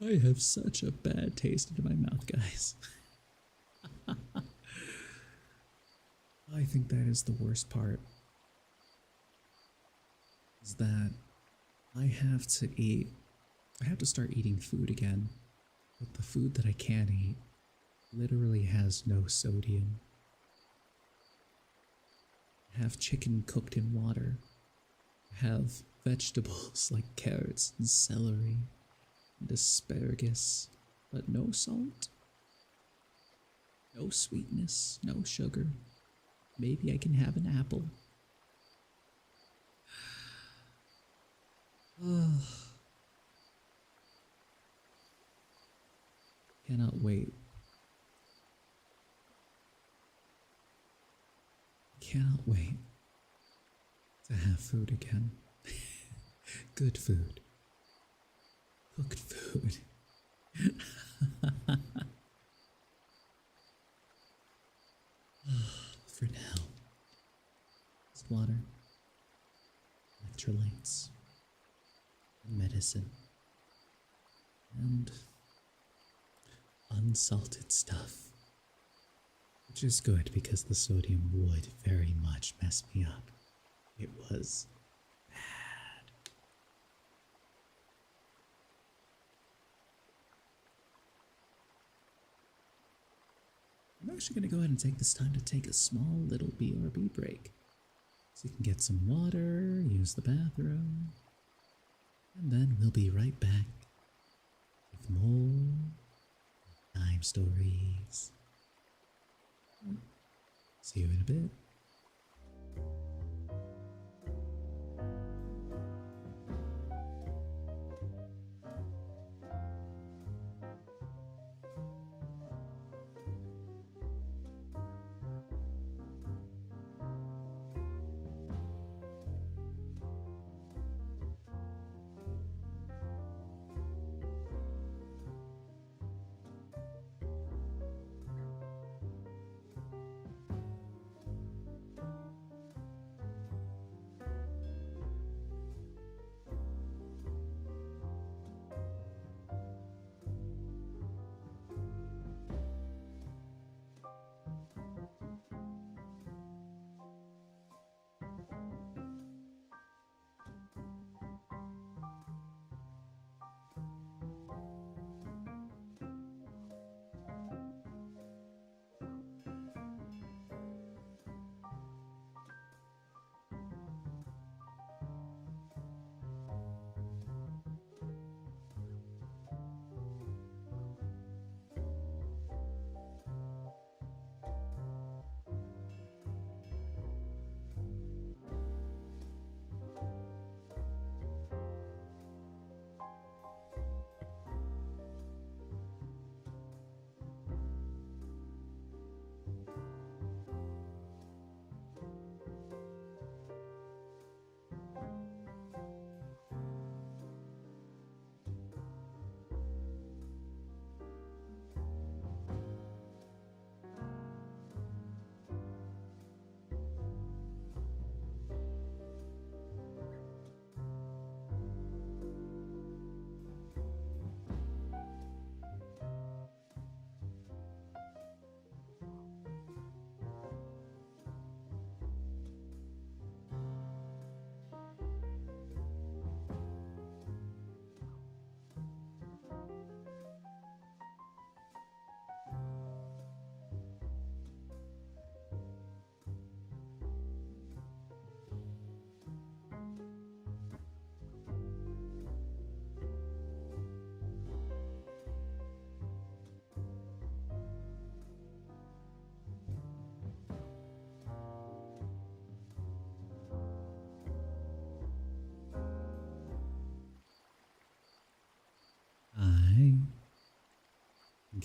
I have such a bad taste in my mouth, guys. I think that is the worst part. Is that I have to start eating food again. But the food that I can eat literally has no sodium. I have chicken cooked in water. I have vegetables like carrots and celery and asparagus, but no salt, no sweetness, no sugar. Maybe I can have an apple. Cannot wait. Cannot wait to have food again. Good food. Cooked food. For now, just water, electrolytes, medicine, and unsalted stuff. Which is good because the sodium would very much mess me up. It was bad. I'm actually going to go ahead and take this time to take a small little BRB break. So you can get some water, use the bathroom, and then we'll be right back with more time stories. See you in a bit.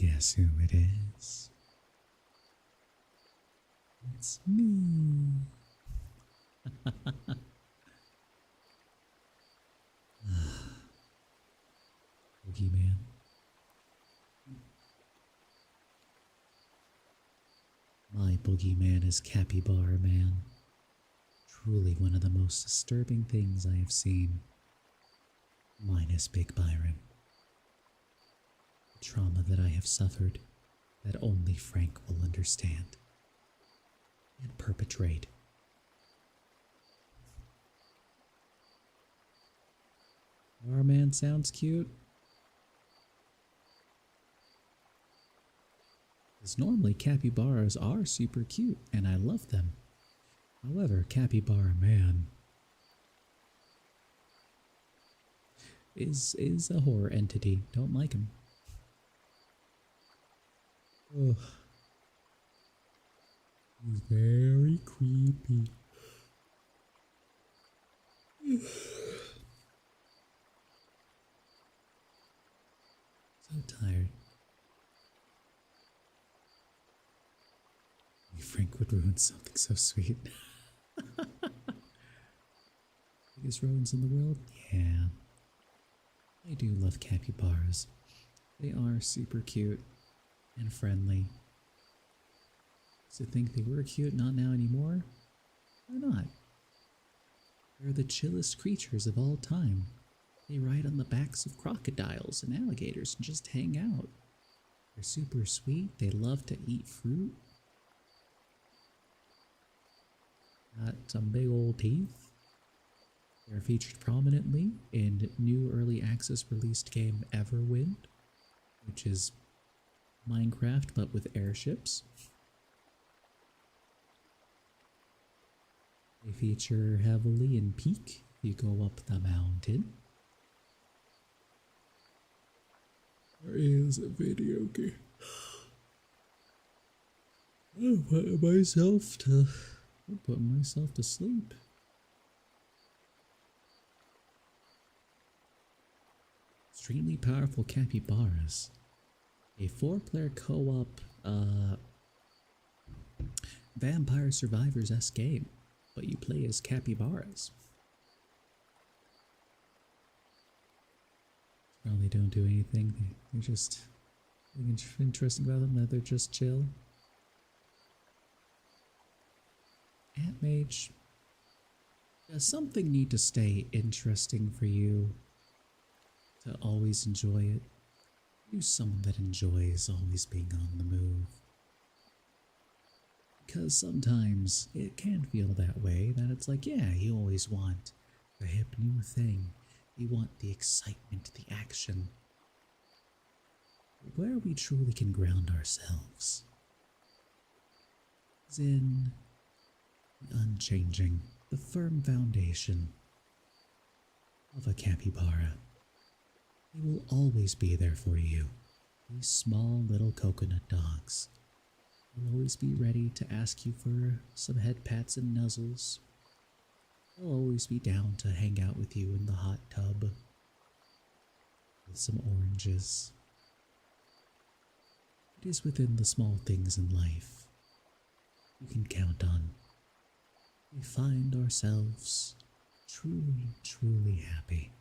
guess who it is? It's me. Boogeyman. My boogeyman is Capybara Man. Truly one of the most disturbing things I have seen. Minus Big Byron. The trauma that I have suffered that only Frank will understand and perpetrate. Our man sounds cute. Because normally capybaras are super cute and I love them. However, Capybara Man is a horror entity. Don't like him. Ugh. He's very creepy. So tired. Frank would ruin something so sweet. Biggest rodents in the world? Yeah. I do love capybaras. They are super cute and friendly. To think they were cute, not now anymore? They're not. They're the chillest creatures of all time. They ride on the backs of crocodiles and alligators and just hang out. They're super sweet. They love to eat fruit. Got some big old teeth. They're featured prominently in new early access released game Everwind, which is Minecraft but with airships. They feature heavily in Peak if you go up the mountain. There is a video game. I'm putting myself to sleep. Extremely powerful capybaras. A 4-player co-op Vampire Survivors-esque game, but you play as capybaras. Probably don't do anything. They're just interesting about them that they're just chill. Ant Mage, does something need to stay interesting for you to always enjoy it? Are you someone that enjoys always being on the move? Because sometimes it can feel that way, that it's like, yeah, you always want the hip new thing. You want the excitement, the action. But where we truly can ground ourselves is in the unchanging, the firm foundation of a capybara. They will always be there for you. These small little coconut dogs will always be ready to ask you for some head pats and nuzzles. They'll always be down to hang out with you in the hot tub with some oranges. It is within the small things in life you can count on. We find ourselves truly, truly happy.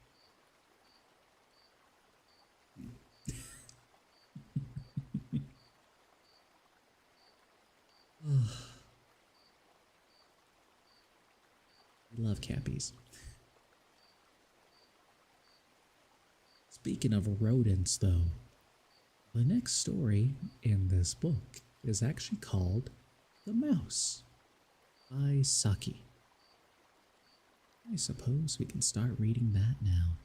We love cappies. Speaking of rodents, though, the next story in this book is actually called The Mouse by Saki. I suppose we can start reading that now.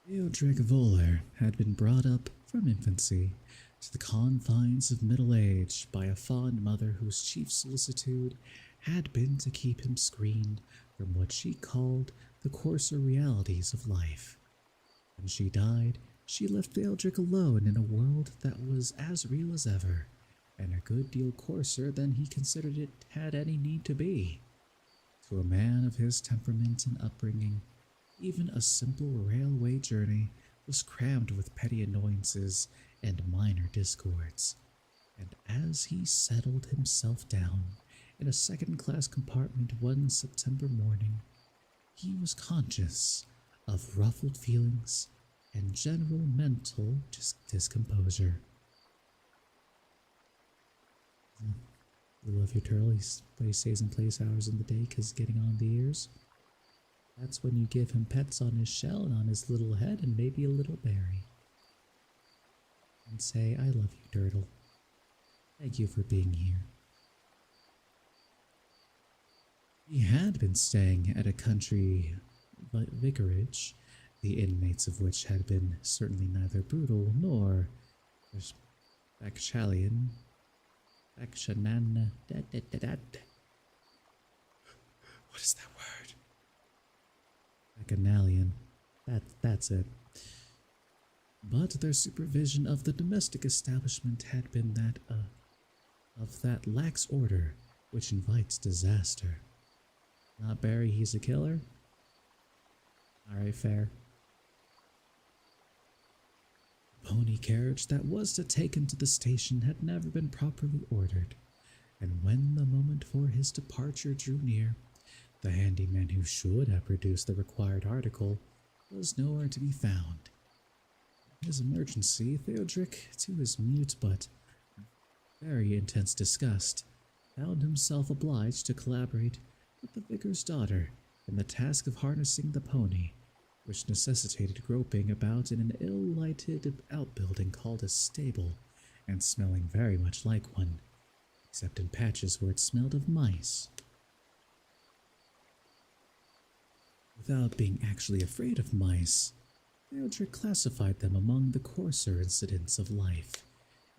Theodric Voller had been brought up from infancy to the confines of middle age by a fond mother whose chief solicitude had been to keep him screened from what she called the coarser realities of life. When she died, she left Theodric alone in a world that was as real as ever, and a good deal coarser than he considered it had any need to be. To a man of his temperament and upbringing, Even a simple railway journey was crammed with petty annoyances and minor discords, and as he settled himself down in a second-class compartment one September morning, he was conscious of ruffled feelings and general mental discomposure. You love your turtle, he stays in place hours in the day because he's getting on the ears. That's when you give him pets on his shell and on his little head and maybe a little berry. And say, I love you, turtle. Thank you for being here. He had been staying at a country vicarage, the inmates of which had been certainly neither brutal nor bacchanalian. What is that word? Bacchanalian. That's it. But their supervision of the domestic establishment had been that of that lax order which invites disaster. Not Barry, he's a killer? Alright, fair. The pony carriage that was to take him to the station had never been properly ordered, and when the moment for his departure drew near, the handyman who should have produced the required article was nowhere to be found. In his emergency, Theodric, to his mute but very intense disgust, found himself obliged to collaborate with the vicar's daughter in the task of harnessing the pony, which necessitated groping about in an ill-lighted outbuilding called a stable, and smelling very much like one, except in patches where it smelled of mice. Without being actually afraid of mice, Theodric classified them among the coarser incidents of life,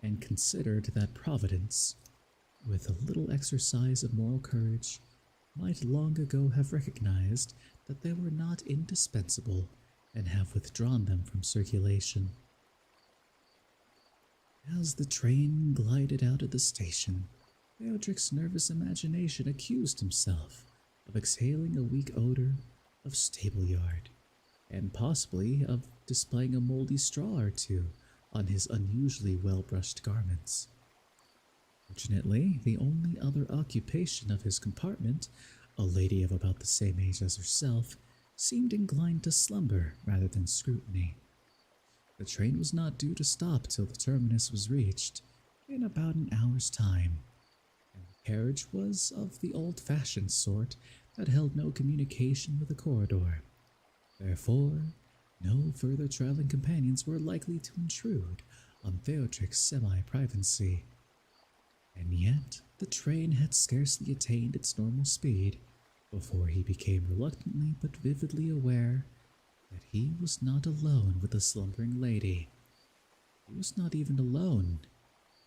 and considered that Providence, with a little exercise of moral courage, might long ago have recognized that they were not indispensable and have withdrawn them from circulation. As the train glided out of the station, Theodric's nervous imagination accused himself of exhaling a weak odor of stable yard, and possibly of displaying a moldy straw or two on his unusually well-brushed garments. Fortunately, the only other occupation of his compartment, a lady of about the same age as herself, seemed inclined to slumber rather than scrutiny. The train was not due to stop till the terminus was reached, in about an hour's time, and the carriage was of the old-fashioned sort that held no communication with the corridor. Therefore, no further traveling companions were likely to intrude on Theodric's semi-privacy. And yet, the train had scarcely attained its normal speed before he became reluctantly but vividly aware that he was not alone with the slumbering lady. He was not even alone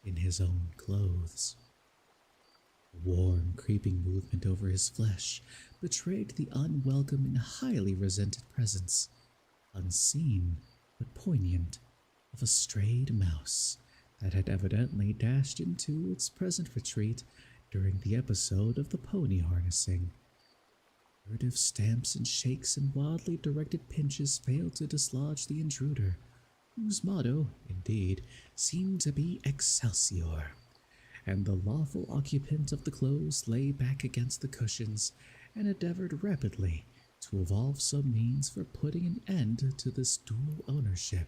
in his own clothes. A warm, creeping movement over his flesh betrayed the unwelcome and highly resented presence, unseen but poignant, of a strayed mouse that had evidently dashed into its present retreat during the episode of the pony harnessing. Furtive stamps and shakes and wildly directed pinches failed to dislodge the intruder, whose motto, indeed, seemed to be Excelsior, and the lawful occupant of the clothes lay back against the cushions and endeavored rapidly to evolve some means for putting an end to this dual ownership.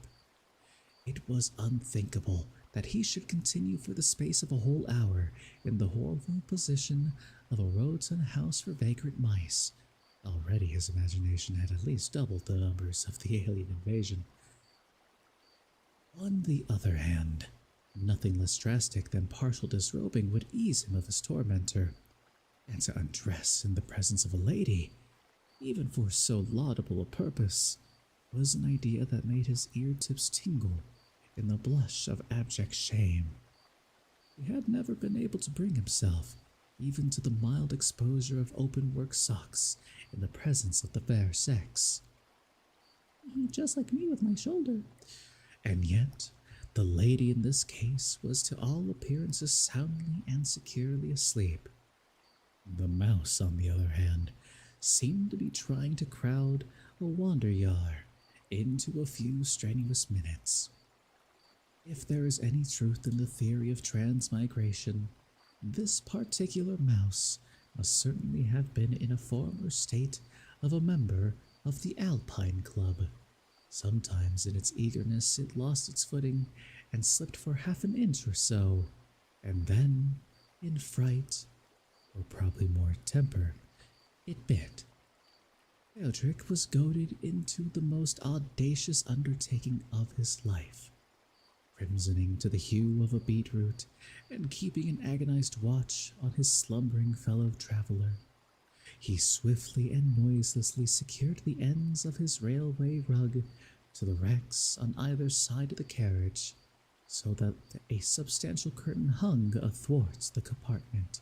It was unthinkable that he should continue for the space of a whole hour in the horrible position of a Rotan house for vagrant mice. Already his imagination had at least doubled the numbers of the alien invasion. On the other hand, nothing less drastic than partial disrobing would ease him of his tormentor, and to undress in the presence of a lady, even for so laudable a purpose, was an idea that made his ear tips tingle in the blush of abject shame. He had never been able to bring himself even to the mild exposure of open-work socks in the presence of the fair sex. Just like me with my shoulder. And yet, the lady in this case was to all appearances soundly and securely asleep. The mouse, on the other hand, seemed to be trying to crowd a wanderyar into a few strenuous minutes. If there is any truth in the theory of transmigration, this particular mouse must certainly have been in a former state of a member of the Alpine Club. Sometimes in its eagerness it lost its footing and slipped for half an inch or so, and then, in fright, or probably more temper, it bit. Theodric was goaded into the most audacious undertaking of his life, crimsoning to the hue of a beetroot and keeping an agonized watch on his slumbering fellow traveler. He swiftly and noiselessly secured the ends of his railway rug to the racks on either side of the carriage, so that a substantial curtain hung athwart the compartment.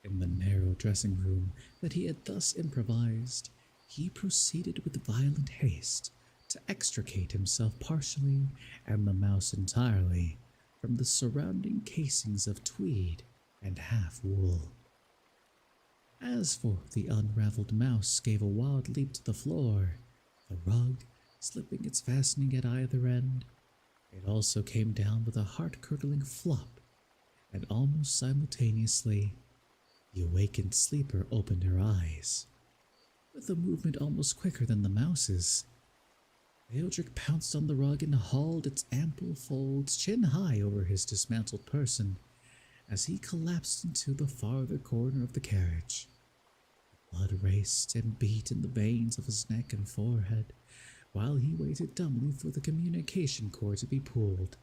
In the narrow dressing room that he had thus improvised, he proceeded with violent haste to extricate himself partially and the mouse entirely from the surrounding casings of tweed and half wool. As for the unraveled mouse gave a wild leap to the floor, the rug slipping its fastening at either end. It also came down with a heart-curdling flop, and almost simultaneously, the awakened sleeper opened her eyes. With a movement almost quicker than the mouse's, Theodric pounced on the rug and hauled its ample folds chin-high over his dismantled person as he collapsed into the farther corner of the carriage. Blood raced and beat in the veins of his neck and forehead, while he waited dumbly for the communication cord to be pulled.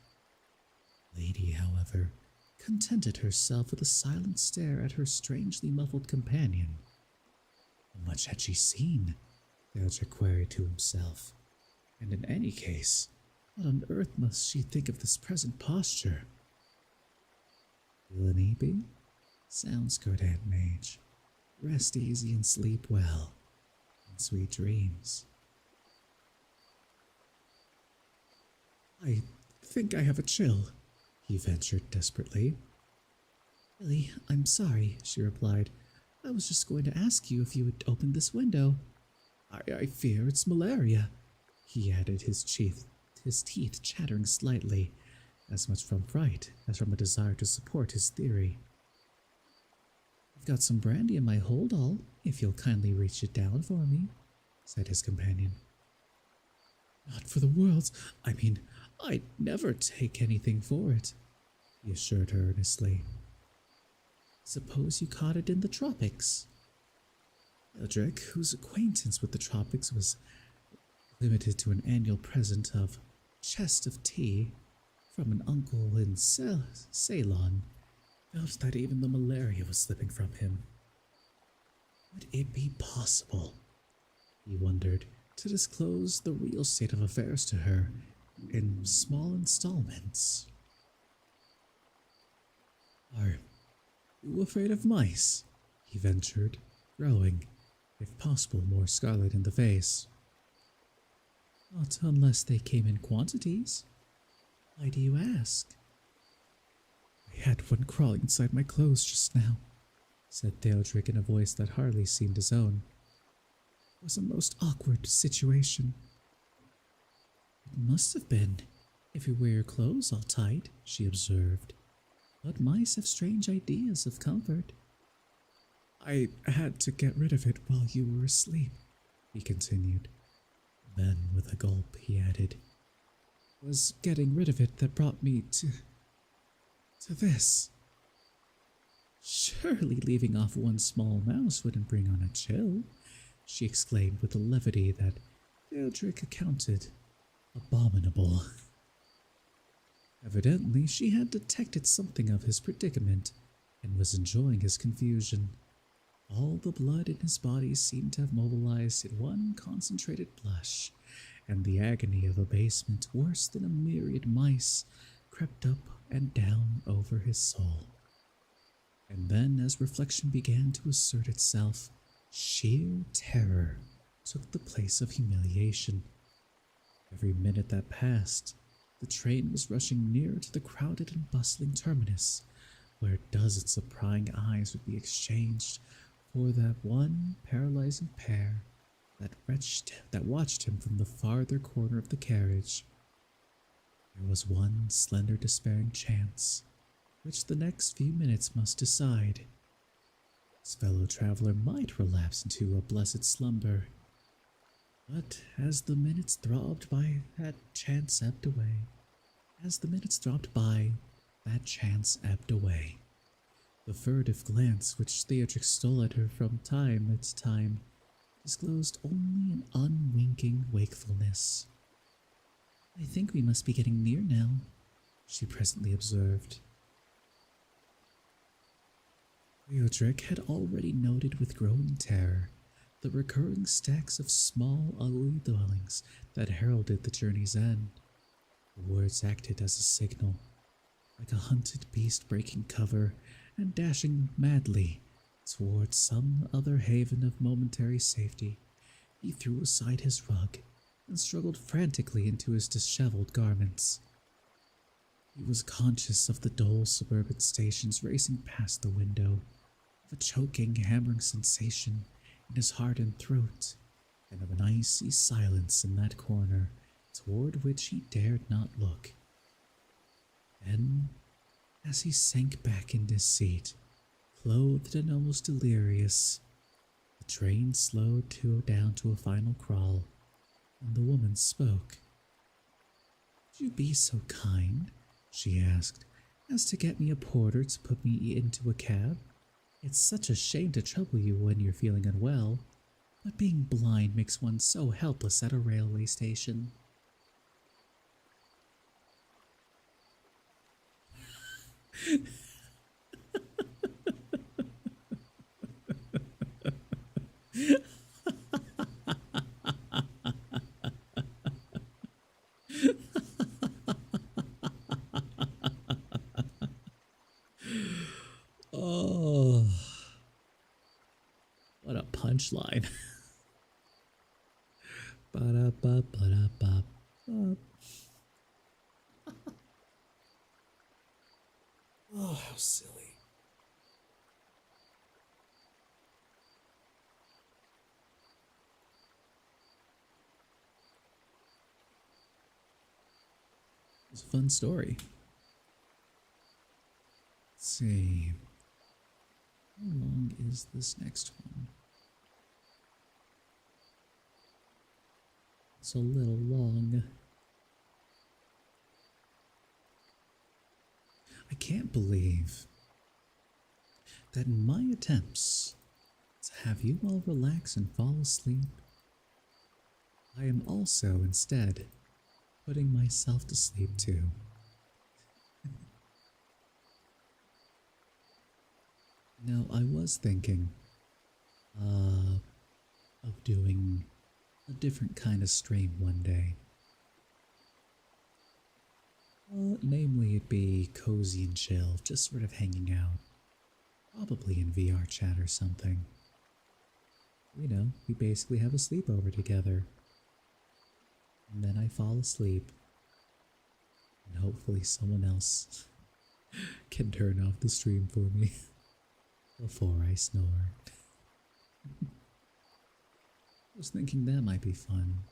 Lady, however, contented herself with a silent stare at her strangely muffled companion. How much had she seen? Theodric queried to himself. And in any case, what on earth must she think of this present posture? Feel uneasy? Sounds good, Aunt Mage. Rest easy and sleep well. And sweet dreams. I think I have a chill, he ventured desperately. Really, I'm sorry, she replied. I was just going to ask you if you would open this window. I fear it's malaria, he added, his teeth chattering slightly, as much from fright as from a desire to support his theory. I've got some brandy in my hold-all, if you'll kindly reach it down for me, said his companion. Not for the world. I mean, I'd never take anything for it, he assured her earnestly. Suppose you caught it in the tropics. Theodric, whose acquaintance with the tropics was limited to an annual present of chest of tea from an uncle in Ceylon, felt that even the malaria was slipping from him. Would it be possible, he wondered, to disclose the real state of affairs to her in small installments? Are you afraid of mice? He ventured, growing, if possible, more scarlet in the face. Not unless they came in quantities. Why do you ask? I had one crawling inside my clothes just now, said Theodric in a voice that hardly seemed his own. It was a most awkward situation. It must have been, if you wear your clothes all tight, she observed. But mice have strange ideas of comfort. I had to get rid of it while you were asleep, he continued. Then, with a gulp, he added, "It was getting rid of it that brought me to this." Surely leaving off one small mouse wouldn't bring on a chill, she exclaimed with a levity that Theodric accounted abominable. Evidently, she had detected something of his predicament and was enjoying his confusion. All the blood in his body seemed to have mobilized in one concentrated blush, and the agony of abasement, worse than a myriad mice, crept up and down over his soul. And then, as reflection began to assert itself, sheer terror took the place of humiliation. Every minute that passed, the train was rushing nearer to the crowded and bustling terminus, where dozens of prying eyes would be exchanged for that one paralyzing pair that watched him from the farther corner of the carriage. There was one slender despairing chance, which the next few minutes must decide. His fellow traveler might relapse into a blessed slumber, but as the minutes throbbed by, that chance ebbed away. As the minutes dropped by, that chance ebbed away. The furtive glance which Theatrix stole at her from time to time disclosed only an unwinking wakefulness. "I think we must be getting near now," she presently observed. Theodric had already noted with growing terror the recurring stacks of small, ugly dwellings that heralded the journey's end. The words acted as a signal, like a hunted beast breaking cover and dashing madly towards some other haven of momentary safety. He threw aside his rug and struggled frantically into his disheveled garments. He was conscious of the dull suburban stations racing past the window, of a choking, hammering sensation in his heart and throat, and of an icy silence in that corner toward which he dared not look. Then, as he sank back in his seat, clothed and almost delirious, the train slowed down to a final crawl, and the woman spoke. "Would you be so kind," she asked, "as to get me a porter to put me into a cab? It's such a shame to trouble you when you're feeling unwell, but being blind makes one so helpless at a railway station." Oh, what a punchline. Ba-da-ba-ba-da-ba-ba. Oh, how silly. It's a fun story. Let's see. How long is this next one? It's a little long. I can't believe that in my attempts to have you all relax and fall asleep, I am also instead putting myself to sleep too. Now, I was thinking of doing a different kind of stream one day. Namely, it'd be cozy and chill, just sort of hanging out. Probably in VR chat or something. You know, we basically have a sleepover together. And then I fall asleep. And hopefully someone else can turn off the stream for me before I snore. I was thinking that might be fun.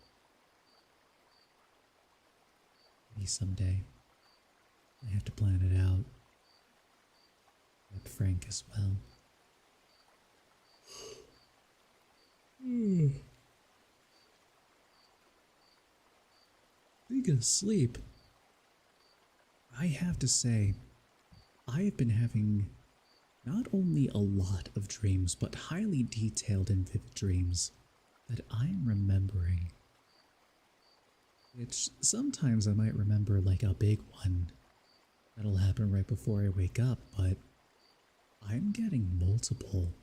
Maybe someday. I have to plan it out. With Frank as well. Speaking of sleep, I have to say, I have been having not only a lot of dreams, but highly detailed and vivid dreams that I am remembering. Which sometimes I might remember like a big one that'll happen right before I wake up, but I'm getting multiple.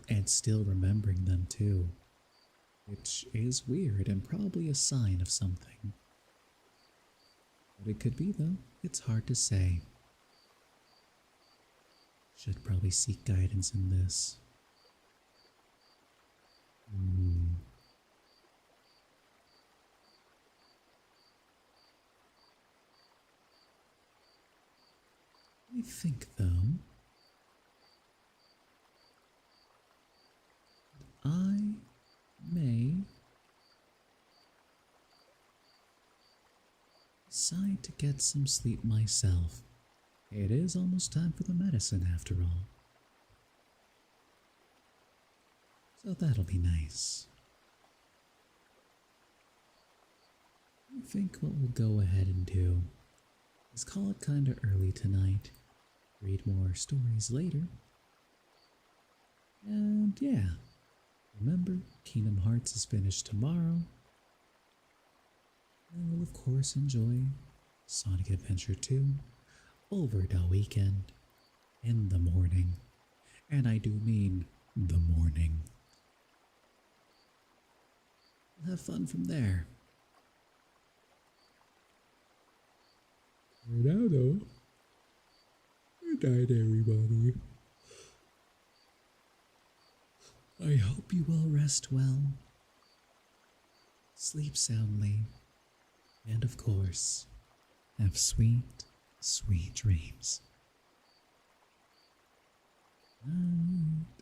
And still remembering them too. Which is weird and probably a sign of something. What it could be though, it's hard to say. Should probably seek guidance in this. I think though, I may decide to get some sleep myself. It is almost time for the medicine after all. So that'll be nice. I think what we'll go ahead and do is call it kinda early tonight, read more stories later, and yeah, remember, Kingdom Hearts is finished tomorrow, and we'll of course enjoy Sonic Adventure 2 over the weekend, in the morning, and I do mean the morning. We'll have fun from there. For now though, good night everybody. I hope you all rest well, sleep soundly, and of course, have sweet, sweet dreams. Night.